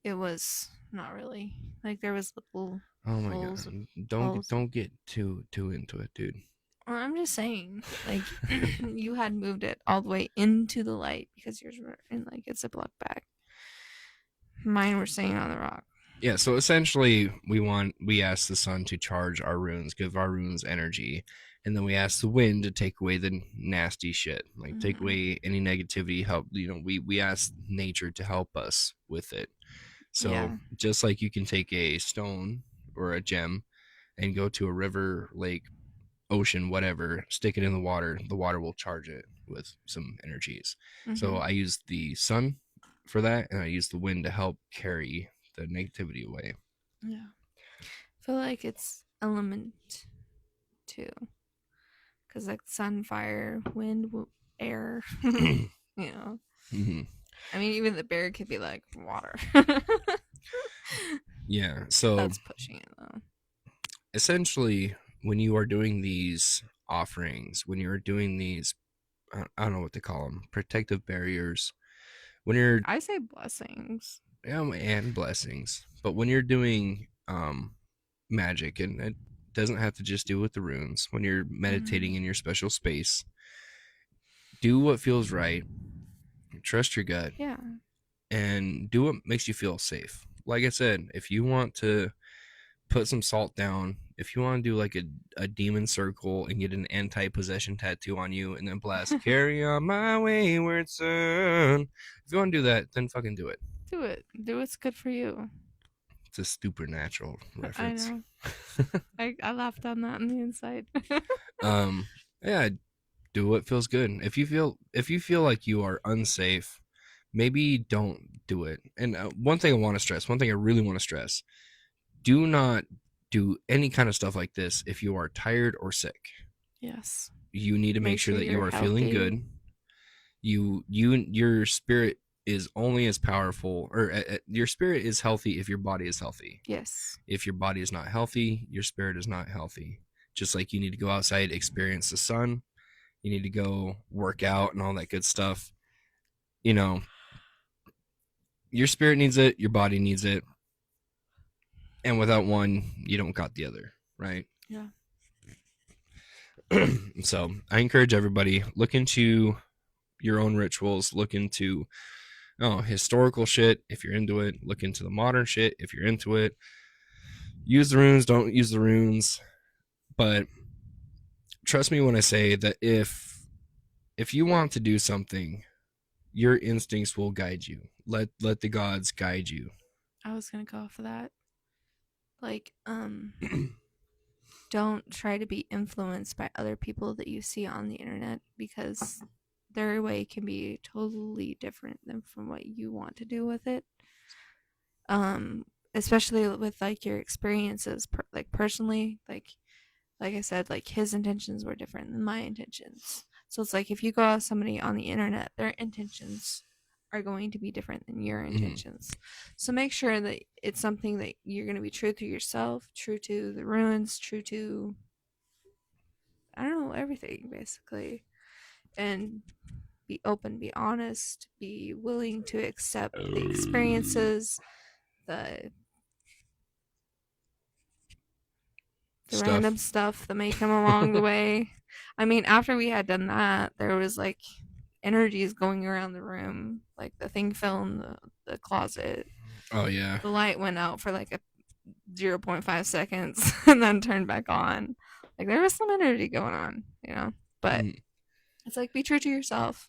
[SPEAKER 1] It was not really like there was little
[SPEAKER 2] Oh my
[SPEAKER 1] holes of
[SPEAKER 2] god!
[SPEAKER 1] holes.
[SPEAKER 2] Don't get too into it, dude.
[SPEAKER 1] Well, I'm just saying, like you had moved it all the way into the light because yours were in like a Ziploc bag. Mine were staying on the rock.
[SPEAKER 2] Yeah. So essentially, we ask the sun to charge our runes, give our runes energy, and then we ask the wind to take away the nasty shit, like take
[SPEAKER 1] Hmm.
[SPEAKER 2] away any negativity. Help we ask nature to help us with it. So
[SPEAKER 1] Yeah.
[SPEAKER 2] just like you can take a stone or a gem and go to a river, lake, ocean, whatever, stick it in the water will charge it with some energies. So
[SPEAKER 1] Hmm.
[SPEAKER 2] I use the sun for that, and I use the wind to help carry the negativity away.
[SPEAKER 1] Yeah. I feel like it's element too, because like sun, fire, wind, air. You know.
[SPEAKER 2] Mm-hmm.
[SPEAKER 1] I mean, even the bear could be like water.
[SPEAKER 2] Yeah. So
[SPEAKER 1] That's pushing it though.
[SPEAKER 2] essentially, when you are doing these offerings, when you're doing these, I don't know what to call them, protective barriers, when you're,
[SPEAKER 1] I say blessings.
[SPEAKER 2] and blessings, but when you're doing magic, and it doesn't have to just do with the runes, when you're meditating
[SPEAKER 1] Mm.
[SPEAKER 2] in your special space, do what feels right, trust your gut,
[SPEAKER 1] Yeah.
[SPEAKER 2] and do what makes you feel safe. Like I said, if you want to put some salt down, if you want to do like a demon circle and get an anti-possession tattoo on you and then blast carry on my wayward son, if you want to do that, then fucking do it.
[SPEAKER 1] Do it. Do what's good for you.
[SPEAKER 2] It's a supernatural
[SPEAKER 1] I
[SPEAKER 2] reference.
[SPEAKER 1] know. I laughed on that on the inside.
[SPEAKER 2] um yeah, do what feels good. If you feel like you are unsafe, maybe don't do it. And one thing I really want to stress, do not do any kind of stuff like this if you are tired or sick.
[SPEAKER 1] Yes.
[SPEAKER 2] You need to make
[SPEAKER 1] Make
[SPEAKER 2] sure
[SPEAKER 1] sure
[SPEAKER 2] that you
[SPEAKER 1] you're
[SPEAKER 2] are feeling
[SPEAKER 1] healthy.
[SPEAKER 2] good. Your spirit is only as powerful, or your spirit is healthy if your body is healthy.
[SPEAKER 1] Yes.
[SPEAKER 2] If your body is not healthy, your spirit is not healthy. Just like you need to go outside, experience the sun, you need to go work out and all that good stuff. You know, your spirit needs it, your body needs it, and without one, you don't got the other, right?
[SPEAKER 1] Yeah.
[SPEAKER 2] So I encourage everybody, look into your own rituals, look into historical shit if you're into it, look into the modern shit if you're into it. Use the runes, don't use the runes, but trust me when I say that if you want to do something, your instincts will guide you. Let the gods guide you.
[SPEAKER 1] I was gonna go off of that. Like, don't try to be influenced by other people that you see on the internet because their way can be totally different than from what you want to do with it. Um, Especially with like your experiences, like personally, like I said, like his intentions were different than my intentions. So it's like if you go out with somebody on the internet, their intentions are going to be different than your
[SPEAKER 2] Mhm.
[SPEAKER 1] intentions. So make sure that it's something that you're going to be true to yourself, true to the ruins, true to, I don't know, everything basically. And be open, be honest, be willing to accept the experiences, the
[SPEAKER 2] Stuff.
[SPEAKER 1] random stuff that may come along the way. I mean, after we had done that, there was like energies going around the room. Like the thing fell in the closet.
[SPEAKER 2] Oh yeah.
[SPEAKER 1] The light went out for like a zero 0.5 seconds and then turned back on. Like there was some energy going on, you know? But
[SPEAKER 2] Mhm.
[SPEAKER 1] it's like be true to yourself.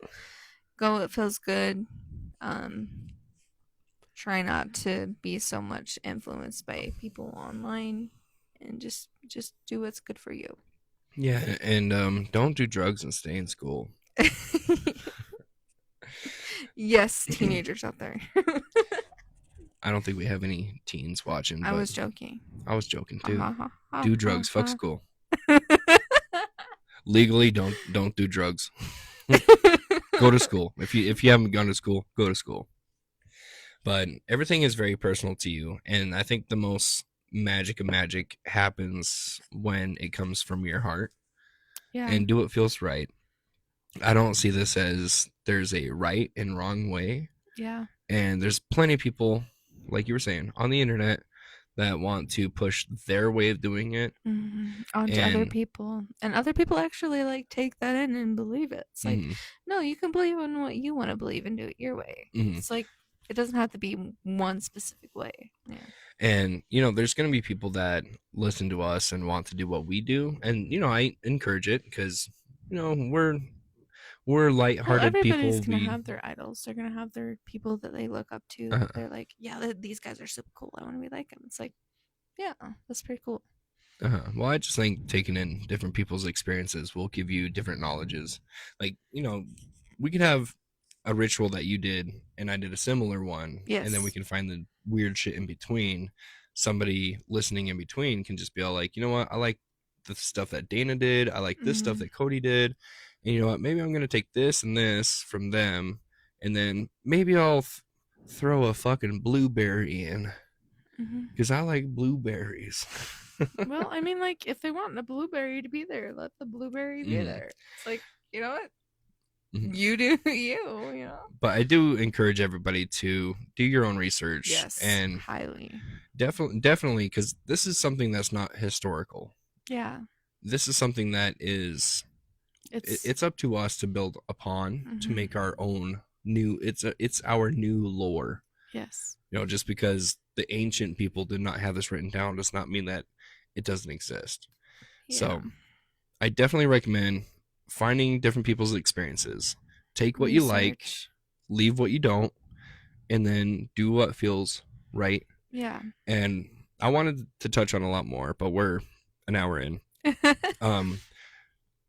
[SPEAKER 1] Go what feels good. Um, Try not to be so much influenced by people online and just do what's good for you.
[SPEAKER 2] Yeah, and don't do drugs and stay in school.
[SPEAKER 1] Yes, teenagers out there.
[SPEAKER 2] I don't think we have any teens watching,
[SPEAKER 1] I
[SPEAKER 2] but
[SPEAKER 1] was joking.
[SPEAKER 2] I was joking
[SPEAKER 1] Ha
[SPEAKER 2] too.
[SPEAKER 1] ha ha ha
[SPEAKER 2] Do
[SPEAKER 1] ha
[SPEAKER 2] drugs, fuck
[SPEAKER 1] ha.
[SPEAKER 2] school. Legally, don't do drugs. Go to school. If you haven't gone to school, go to school. But everything is very personal to you, and I think the most magic of magic happens when it comes from your heart,
[SPEAKER 1] Yeah.
[SPEAKER 2] and do what feels right. I don't see this as there's a right and wrong way,
[SPEAKER 1] Yeah.
[SPEAKER 2] and there's plenty of people, like you were saying, on the internet that want to push their way of doing it.
[SPEAKER 1] Onto other
[SPEAKER 2] And
[SPEAKER 1] people, and other people actually like take that in and believe it. It's like,
[SPEAKER 2] mm,
[SPEAKER 1] no, you can believe in what you want to believe and do it your way.
[SPEAKER 2] mm,
[SPEAKER 1] It's like it doesn't have to be one specific way. Yeah.
[SPEAKER 2] and there's going to be people that listen to us and want to do what we do, and I encourage it because we're
[SPEAKER 1] Well,
[SPEAKER 2] lighthearted
[SPEAKER 1] everybody's
[SPEAKER 2] people.
[SPEAKER 1] gonna
[SPEAKER 2] We
[SPEAKER 1] have their idols. They're gonna have their people that they look up to. That
[SPEAKER 2] uh,
[SPEAKER 1] they're like, yeah, these guys are super cool. I want to be like them. It's like, yeah, that's pretty cool.
[SPEAKER 2] Well, I just think taking in different people's experiences will give you different knowledges. Like, we could have a ritual that you did and I did a similar one, and then we
[SPEAKER 1] Yes.
[SPEAKER 2] can find the weird shit in between. Somebody listening in between can just be all like, you know what, I like the stuff that Dana did. I like this stuff
[SPEAKER 1] Mm-hmm.
[SPEAKER 2] that Cody did. And you know what, maybe I'm going to take this and this from them and then maybe I'll throw a fucking blueberry in
[SPEAKER 1] Hmm.
[SPEAKER 2] because I like blueberries.
[SPEAKER 1] Well, I mean, like, if they want the blueberry to be there, let the blueberry be
[SPEAKER 2] Mhm,
[SPEAKER 1] there. It's like, you know what?
[SPEAKER 2] mhm.
[SPEAKER 1] You do you know?
[SPEAKER 2] But I do encourage everybody to do your own research
[SPEAKER 1] Yes,
[SPEAKER 2] and
[SPEAKER 1] highly.
[SPEAKER 2] definitely because this is something that's not historical.
[SPEAKER 1] Yeah,
[SPEAKER 2] This is something that is
[SPEAKER 1] it's,
[SPEAKER 2] it's up to us to build upon to
[SPEAKER 1] hmm,
[SPEAKER 2] make our own new it's our new lore.
[SPEAKER 1] yes.
[SPEAKER 2] Just because the ancient people did not have this written down does not mean that it doesn't exist.
[SPEAKER 1] Yeah.
[SPEAKER 2] So I definitely recommend finding different people's experiences. Take what you like,
[SPEAKER 1] Research.
[SPEAKER 2] leave what you don't, and then do what feels right.
[SPEAKER 1] Yeah.
[SPEAKER 2] And I wanted to touch on a lot more, but we're an hour in. Um,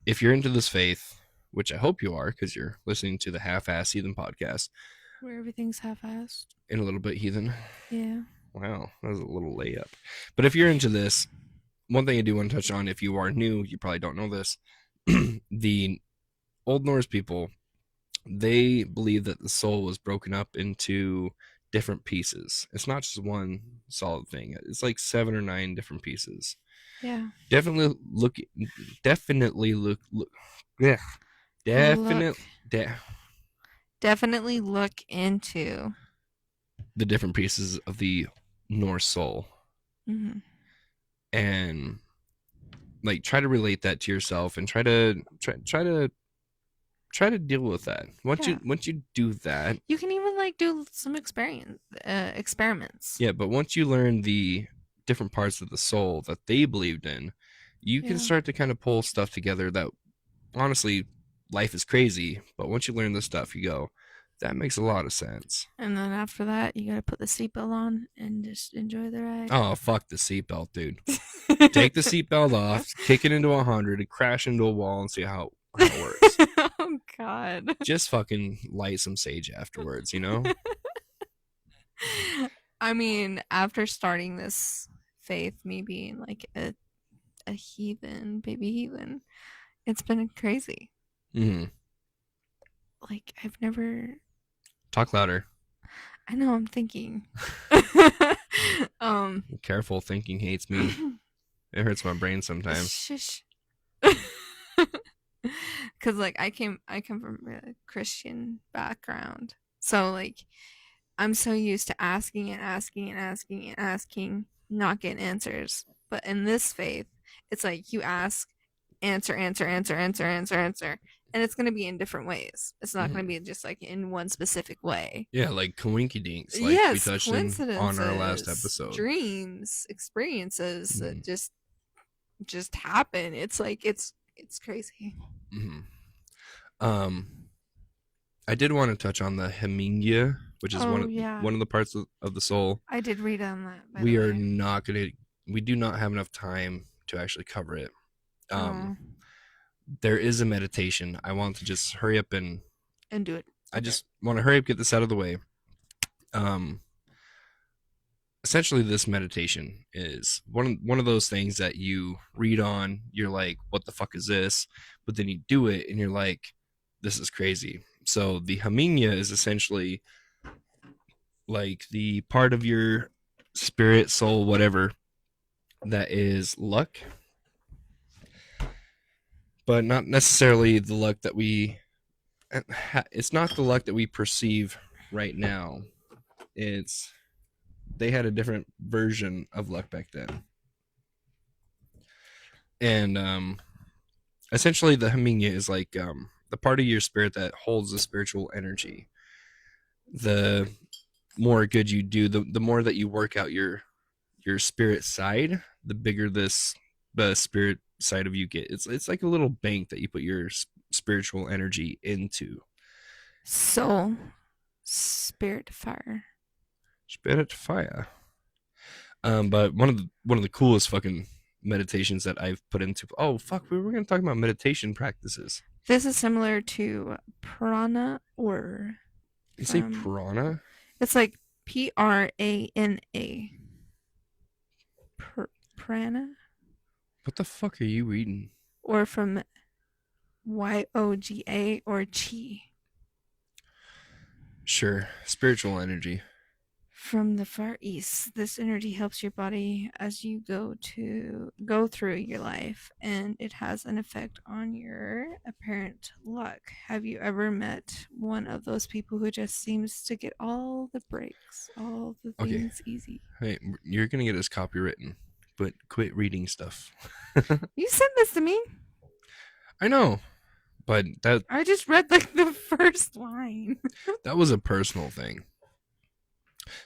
[SPEAKER 2] if you're into this faith, which I hope you are, because you're listening to the Half-Ass Heathen podcast,
[SPEAKER 1] Where everything's half-assed.
[SPEAKER 2] in a little bit heathen.
[SPEAKER 1] Yeah.
[SPEAKER 2] Wow, that was a little layup. But if you're into this, one thing I do want to touch on, if you are new, you probably don't know this. The Old Norse people, they believe that the soul was broken up into different pieces. It's not just one solid thing. It's like 7 or 9 different pieces.
[SPEAKER 1] Yeah.
[SPEAKER 2] Definitely look. Definitely look. Yeah.
[SPEAKER 1] Look.
[SPEAKER 2] Definitely de-
[SPEAKER 1] Definitely look into.
[SPEAKER 2] the different pieces of the Norse soul
[SPEAKER 1] Hmm.
[SPEAKER 2] and like try to relate that to yourself and try to deal with that.
[SPEAKER 1] Yeah.
[SPEAKER 2] Once you do that,
[SPEAKER 1] You can even like do some experiments.
[SPEAKER 2] yeah, but once you learn the different parts of the soul that they believed in, you can
[SPEAKER 1] Yeah.
[SPEAKER 2] start to kind of pull stuff together that honestly life is crazy, but once you learn this stuff, you go, that makes a lot of sense.
[SPEAKER 1] And then after that, you gotta put the seatbelt on and just enjoy the ride.
[SPEAKER 2] Oh, fuck the seatbelt, dude. Take the seatbelt off, kick it into 100, and crash into a wall and see how it works.
[SPEAKER 1] Oh God.
[SPEAKER 2] Just fucking light some sage afterwards, you know?
[SPEAKER 1] I mean, after starting this faith, me being like a heathen, baby heathen, it's been crazy.
[SPEAKER 2] Mm-hmm.
[SPEAKER 1] Like I've never.
[SPEAKER 2] Talk louder.
[SPEAKER 1] I know I'm thinking. um.
[SPEAKER 2] Careful, thinking hates me. It hurts my brain sometimes.
[SPEAKER 1] Shush. Cause like I come from a Christian background, so like I'm so used to asking and asking and asking and asking, not getting answers. But in this faith, it's like you ask, answer, answer, answer, answer, answer, answer, and it's gonna be in different ways. It's not gonna
[SPEAKER 2] Mm-hmm.
[SPEAKER 1] be just like in one specific way.
[SPEAKER 2] Yeah, like coinky dinks, like we
[SPEAKER 1] Yes,
[SPEAKER 2] touched on our last
[SPEAKER 1] coincidences,
[SPEAKER 2] episode.
[SPEAKER 1] dreams, experiences that
[SPEAKER 2] Mm-hmm.
[SPEAKER 1] just happen. It's like it's crazy.
[SPEAKER 2] Mm-hmm. Um, I did want to touch on the heminia, which is
[SPEAKER 1] Oh yeah,
[SPEAKER 2] one of the parts of the soul.
[SPEAKER 1] I did read on that, by the
[SPEAKER 2] We are
[SPEAKER 1] way.
[SPEAKER 2] not gonna. We do not have enough time to actually cover it. Um,
[SPEAKER 1] Oh,
[SPEAKER 2] there is a meditation. I want to just hurry up and
[SPEAKER 1] and do it.
[SPEAKER 2] I
[SPEAKER 1] Okay.
[SPEAKER 2] just want to hurry up, get this out of the way. Um, essentially, this meditation is one of those things that you read on. You're like, "What the fuck is this?" But then you do it, and you're like, "This is crazy." So the haminya is essentially like the part of your spirit, soul, whatever that is luck, but not necessarily the luck that we. It's not the luck that we perceive right now. It's they had a different version of luck back then. And essentially, the haminya is like the part of your spirit that holds the spiritual energy. The more good you do, the more that you work out your spirit side, the bigger the spirit side of you get. It's like a little bank that you put your spiritual energy into.
[SPEAKER 1] Soul, spirit, fire.
[SPEAKER 2] Spirit fire. But one of the coolest fucking meditations that I've put into. Oh fuck, we were gonna talk about meditation practices.
[SPEAKER 1] This is similar to prana or
[SPEAKER 2] You say
[SPEAKER 1] from.
[SPEAKER 2] prana?
[SPEAKER 1] It's like prana. Prana
[SPEAKER 2] What the fuck are you reading?
[SPEAKER 1] or from yoga or chi.
[SPEAKER 2] Sure. Spiritual energy.
[SPEAKER 1] From the Far East. This energy helps your body as you go through your life, and it has an effect on your apparent luck. Have you ever met one of those people who just seems to get all the breaks, all the
[SPEAKER 2] Okay.
[SPEAKER 1] things easy?
[SPEAKER 2] Hey, you're gonna get us copywritten, but quit reading stuff.
[SPEAKER 1] You sent this to me.
[SPEAKER 2] I know, but
[SPEAKER 1] I just read like the first line.
[SPEAKER 2] that was a personal thing.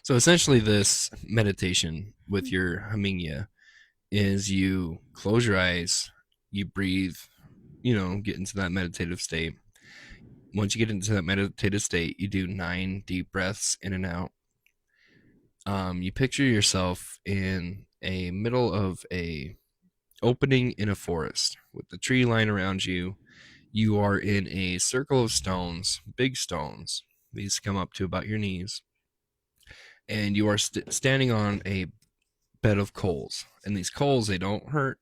[SPEAKER 2] So essentially, this meditation with your Haminya is you close your eyes, you breathe, get into that meditative state. Once you get into that meditative state, you do 9 deep breaths in and out. You picture yourself in a middle of a opening in a forest with the tree line around you. You are in a circle of stones, big stones. These come up to about your knees, and you are standing on a bed of coals. And these coals, they don't hurt,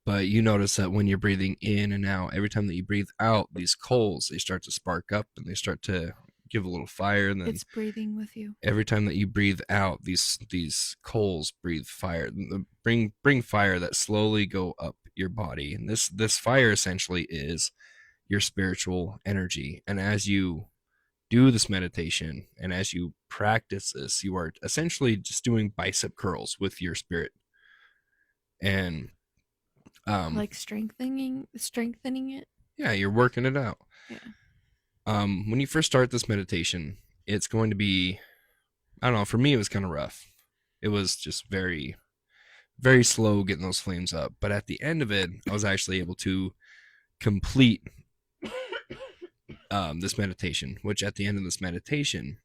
[SPEAKER 2] but you notice that when you're breathing in and out, every time that you breathe out, these coals, they start to spark up and they start to give a little fire. And then
[SPEAKER 1] It's breathing with you.
[SPEAKER 2] every time that you breathe out, these coals breathe fire, bring fire that slowly go up your body. And this fire essentially is your spiritual energy. And as you do this meditation and as you practice this, you are essentially just doing bicep curls with your spirit. And um
[SPEAKER 1] Like strengthening it.
[SPEAKER 2] yeah, you're working it out.
[SPEAKER 1] Yeah.
[SPEAKER 2] When you first start this meditation, it's going to be, I don't know, for me it was kind of rough. It was just very very slow getting those flames up, but at the end of it I was actually able to complete this meditation, which at the end of this meditation,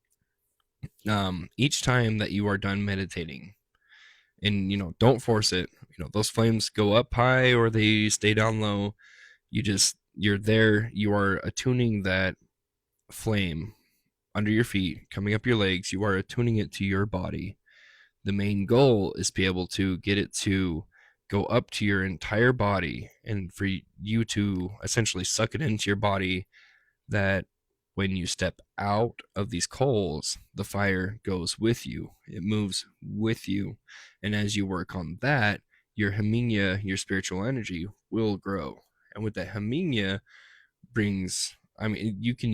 [SPEAKER 2] each time that you are done meditating, and don't force it, those flames go up high or they stay down low, you're there, you are attuning that flame under your feet coming up your legs, you are attuning it to your body. The main goal is to be able to get it to go up to your entire body and for you to essentially suck it into your body, that when you step out of these coals, the fire goes with you. It moves with you. And as you work on that, your Haminya, your spiritual energy, will grow. And with that Haminya brings, I mean, you can,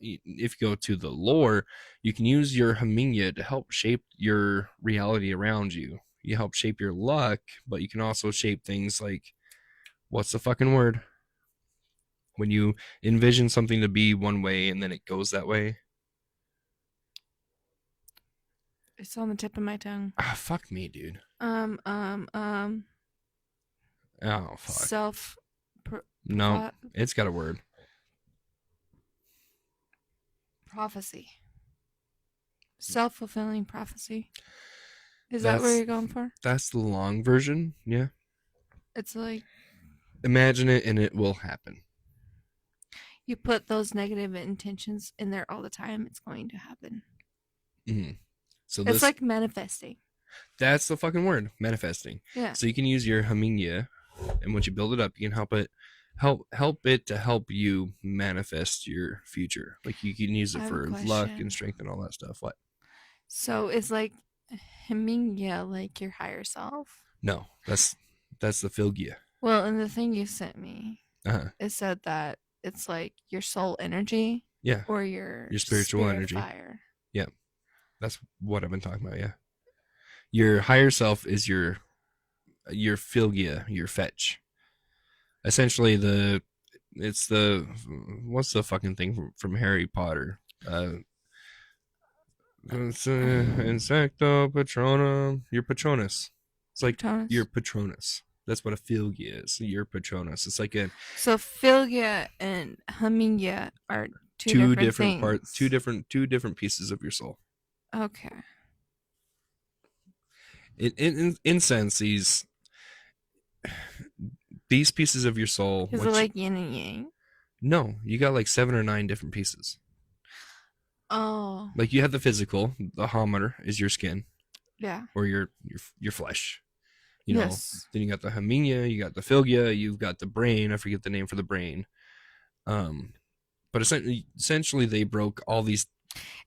[SPEAKER 2] if you go to the lore, you can use your Haminya to help shape your reality around you. You help shape your luck, but you can also shape things like, what's the fucking word? When you envision something to be one way and then it goes that way.
[SPEAKER 1] It's on the tip of my tongue.
[SPEAKER 2] Ah, fuck me, dude.
[SPEAKER 1] Um, um, um,
[SPEAKER 2] Oh, fuck.
[SPEAKER 1] self,
[SPEAKER 2] No, it's got a word.
[SPEAKER 1] prophecy. Self-fulfilling prophecy. Is that what
[SPEAKER 2] That's
[SPEAKER 1] you're going for?
[SPEAKER 2] that's the long version. Yeah.
[SPEAKER 1] It's like
[SPEAKER 2] Imagine it and it will happen.
[SPEAKER 1] you put those negative intentions in there all the time, it's going to happen.
[SPEAKER 2] Mm-hmm. So
[SPEAKER 1] It's
[SPEAKER 2] this
[SPEAKER 1] like manifesting.
[SPEAKER 2] that's the fucking word, manifesting.
[SPEAKER 1] Yeah.
[SPEAKER 2] So you can use your Haminya, and once you build it up, you can help it to help you manifest your future. Like you can use
[SPEAKER 1] I
[SPEAKER 2] it
[SPEAKER 1] have a
[SPEAKER 2] for luck
[SPEAKER 1] question.
[SPEAKER 2] and strength and all that stuff. What?
[SPEAKER 1] So it's like Heminya, like your higher self.
[SPEAKER 2] No, that's the Filgia.
[SPEAKER 1] Well, in the thing you sent me,
[SPEAKER 2] Uh-huh.
[SPEAKER 1] it said that it's like your soul energy
[SPEAKER 2] Yeah,
[SPEAKER 1] or your
[SPEAKER 2] your spiritual
[SPEAKER 1] spirit
[SPEAKER 2] energy.
[SPEAKER 1] fire.
[SPEAKER 2] Yeah, that's what I've been talking about. Yeah, your higher self is your Filgia, your fetch. Essentially, it's the what's the fucking thing from Harry Potter? It's Insecto Patronum. Your Patronus. It's like your
[SPEAKER 1] Patronus.
[SPEAKER 2] Patronus. That's what a Filgia is. Your Patronus. It's like a
[SPEAKER 1] So Philia and Heminya are two
[SPEAKER 2] two
[SPEAKER 1] different
[SPEAKER 2] different part,
[SPEAKER 1] things.
[SPEAKER 2] two different pieces of your soul.
[SPEAKER 1] Okay.
[SPEAKER 2] In sense, these pieces of your soul.
[SPEAKER 1] Is it like yin and yang?
[SPEAKER 2] No, you got like 7 or 9 different pieces.
[SPEAKER 1] Oh.
[SPEAKER 2] Like you have the physical. The hometer is your skin
[SPEAKER 1] Yeah.
[SPEAKER 2] or your flesh.
[SPEAKER 1] Yes.
[SPEAKER 2] Then you got the Haminya, you got the Filgia, you've got the brain. I forget the name for the brain. But essentially they broke all these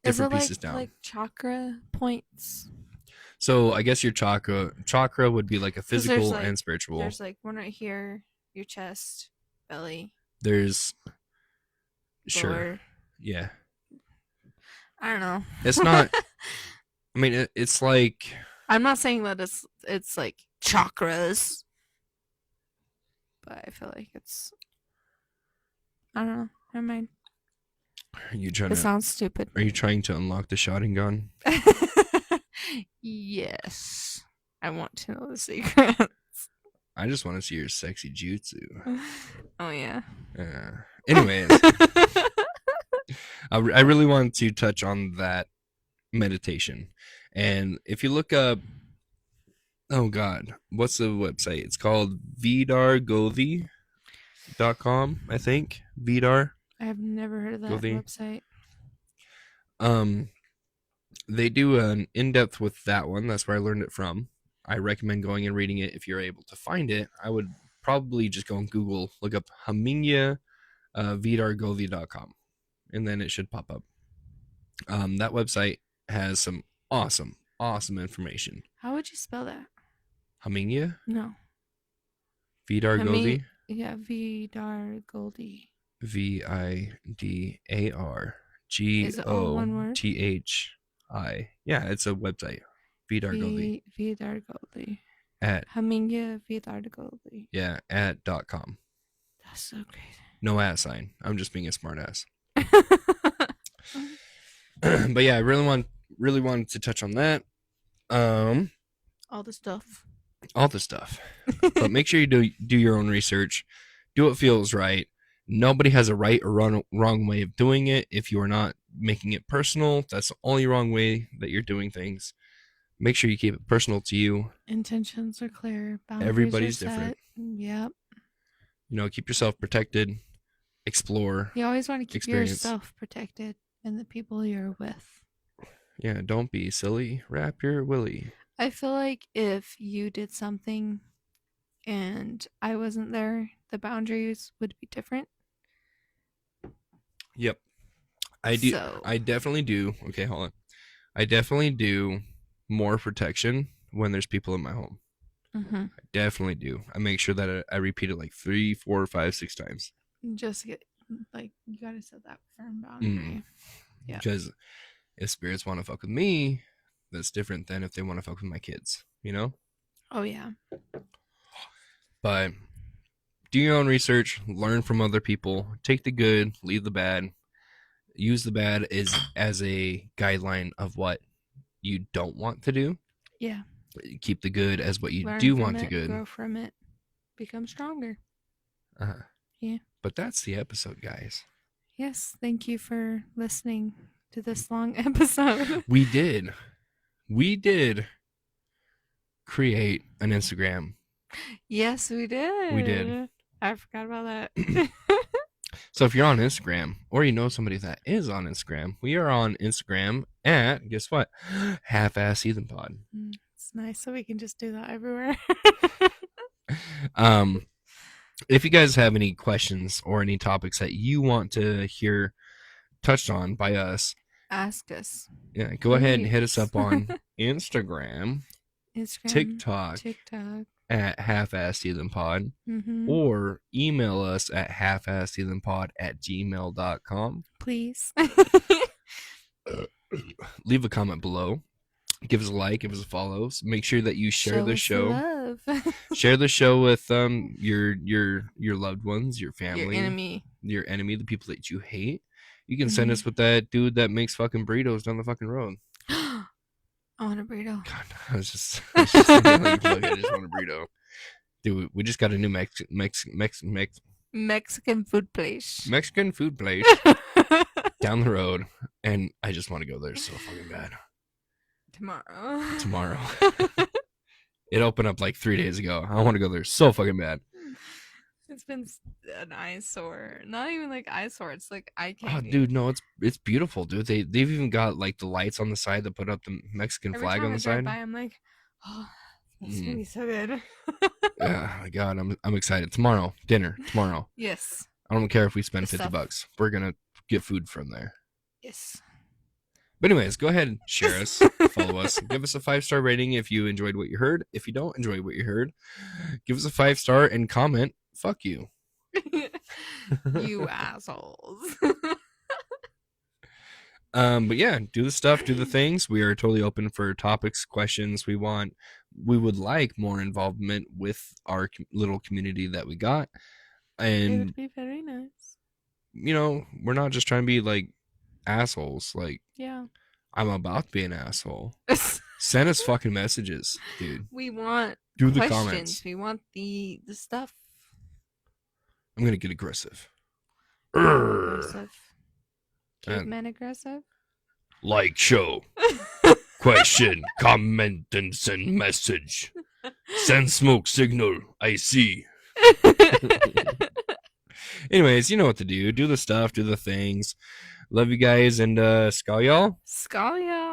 [SPEAKER 1] Is
[SPEAKER 2] different
[SPEAKER 1] it like
[SPEAKER 2] pieces down.
[SPEAKER 1] chakra points?
[SPEAKER 2] So I guess your chakra would be like a
[SPEAKER 1] Because
[SPEAKER 2] physical and spiritual.
[SPEAKER 1] there's like one right here, your chest, belly,
[SPEAKER 2] There's sure,
[SPEAKER 1] lower.
[SPEAKER 2] yeah.
[SPEAKER 1] I don't know.
[SPEAKER 2] It's not. I mean, it's like
[SPEAKER 1] I'm not saying that it's like chakras, but I feel like it's. I don't know. Never mind.
[SPEAKER 2] are you trying
[SPEAKER 1] It
[SPEAKER 2] to
[SPEAKER 1] sounds stupid.
[SPEAKER 2] are you trying to unlock the shotting gun?
[SPEAKER 1] Yes, I want to know the secret.
[SPEAKER 2] I just want to see your sexy jutsu.
[SPEAKER 1] Oh yeah.
[SPEAKER 2] Anyways, I really want to touch on that meditation, and if you look up, oh God, what's the website? It's called vidargothi.com, I think. Vidar
[SPEAKER 1] I've never heard of that
[SPEAKER 2] Gothi.
[SPEAKER 1] website.
[SPEAKER 2] Um, they do an in-depth with that one. That's where I learned it from. I recommend going and reading it if you're able to find it. I would probably just go on Google, look up Haminya vidargothi.com, and then it should pop up. That website has some awesome information.
[SPEAKER 1] How would you spell that?
[SPEAKER 2] Haminya
[SPEAKER 1] No.
[SPEAKER 2] Vidar
[SPEAKER 1] I mean,
[SPEAKER 2] Gothi.
[SPEAKER 1] yeah, Vidar Goldie.
[SPEAKER 2] Vidar
[SPEAKER 1] Is it all one word?
[SPEAKER 2] Gothi. Yeah, it's a website. Vidar Gothi
[SPEAKER 1] Vidar Goldie.
[SPEAKER 2] at
[SPEAKER 1] Haminga Vidar Goldie.
[SPEAKER 2] yeah at .com.
[SPEAKER 1] That's so crazy.
[SPEAKER 2] No @ sign. I'm just being a smartass. But yeah, I really wanted to touch on that.
[SPEAKER 1] All the stuff.
[SPEAKER 2] All the stuff. But make sure you do your own research. Do what feels right. Nobody has a right or wrong way of doing it. If you are not making it personal, that's the only wrong way that you're doing things. Make sure you keep it personal to you.
[SPEAKER 1] Intentions are clear. Boundaries
[SPEAKER 2] Everybody's
[SPEAKER 1] are set.
[SPEAKER 2] different.
[SPEAKER 1] Yep.
[SPEAKER 2] Keep yourself protected. Explore.
[SPEAKER 1] You always want to keep
[SPEAKER 2] experience.
[SPEAKER 1] yourself protected and the people you're with.
[SPEAKER 2] Yeah, don't be silly. Wrap your willy.
[SPEAKER 1] I feel like if you did something and I wasn't there, the boundaries would be different.
[SPEAKER 2] Yep. I do.
[SPEAKER 1] So.
[SPEAKER 2] I definitely do. Okay, hold on. I definitely do more protection when there's people in my home.
[SPEAKER 1] Mm-hmm.
[SPEAKER 2] I definitely do. I make sure that I repeat it like 3, 4, 5, 6 times.
[SPEAKER 1] Just get you gotta set that firm boundary.
[SPEAKER 2] Yeah. Because if spirits want to fuck with me, that's different than if they want to fuck with my kids.
[SPEAKER 1] Oh yeah.
[SPEAKER 2] But do your own research. Learn from other people. Take the good. Leave the bad. Use the bad as a guideline of what you don't want to do.
[SPEAKER 1] Yeah.
[SPEAKER 2] Keep the good as what you
[SPEAKER 1] Learn
[SPEAKER 2] do
[SPEAKER 1] from
[SPEAKER 2] want
[SPEAKER 1] it,
[SPEAKER 2] to good.
[SPEAKER 1] Grow from it. Become stronger.
[SPEAKER 2] Yeah. But that's the episode, guys.
[SPEAKER 1] Yes. Thank you for listening to this long episode.
[SPEAKER 2] We did create an Instagram.
[SPEAKER 1] Yes, we did.
[SPEAKER 2] We did.
[SPEAKER 1] I forgot about that.
[SPEAKER 2] So if you're on Instagram or you know somebody that is on Instagram, we are on Instagram at, guess what? Half-Ass Heathen Pod.
[SPEAKER 1] It's nice so we can just do that everywhere.
[SPEAKER 2] If you guys have any questions or any topics that you want to hear touched on by us,
[SPEAKER 1] ask us.
[SPEAKER 2] Yeah, go ahead and hit us up on Instagram, TikTok at Half-Ass Heathen Pod, or email us at halfassheathenpod@gmail.com.
[SPEAKER 1] Please.
[SPEAKER 2] Leave a comment below. Give us a like, give us a follow. Make sure that you share the show. Share the show with your loved ones, your family, your enemy, the people that you hate. You can send us with that dude that makes fucking burritos down the fucking road.
[SPEAKER 1] I want a burrito.
[SPEAKER 2] God, I was just thinking, like, look, I just want a burrito. Dude, we just got a new
[SPEAKER 1] Mexican food place.
[SPEAKER 2] Mexican food place down the road, and I just want to go there so fucking bad. Tomorrow. It opened up like 3 days ago. I want to go there so fucking bad.
[SPEAKER 1] It's been an eyesore. Not even like eyesore. It's like eye candy.
[SPEAKER 2] Oh, dude, no, it's beautiful, dude. They've even got like the lights on the side that put up the Mexican flag on the side.
[SPEAKER 1] By, I'm like, oh, that's gonna be so good.
[SPEAKER 2] Yeah, my God, I'm excited. Dinner tomorrow.
[SPEAKER 1] Yes.
[SPEAKER 2] I don't care if we spend $50. We're gonna get food from there.
[SPEAKER 1] Yes.
[SPEAKER 2] But anyways, go ahead and share us, follow us, give us a 5-star rating if you enjoyed what you heard. If you don't enjoy what you heard, give us a 5-star and comment. Fuck you.
[SPEAKER 1] You assholes.
[SPEAKER 2] But yeah, do the stuff, do the things. We are totally open for topics, questions. We would like more involvement with our little community that we got.
[SPEAKER 1] It
[SPEAKER 2] And
[SPEAKER 1] would be very nice.
[SPEAKER 2] we're not just trying to be like assholes. Like,
[SPEAKER 1] Yeah.
[SPEAKER 2] I'm about to be an asshole. Send us fucking messages, dude.
[SPEAKER 1] We want
[SPEAKER 2] Do the
[SPEAKER 1] questions.
[SPEAKER 2] comments.
[SPEAKER 1] We want the stuff.
[SPEAKER 2] I'm gonna get aggressive.
[SPEAKER 1] Aggressive. Caveman aggressive.
[SPEAKER 2] Like, show, question, comment, and send message. Send smoke signal. I see. Anyways, you know what to do. Do the stuff. Do the things. Love you guys, and skal y'all.
[SPEAKER 1] Skal y'all.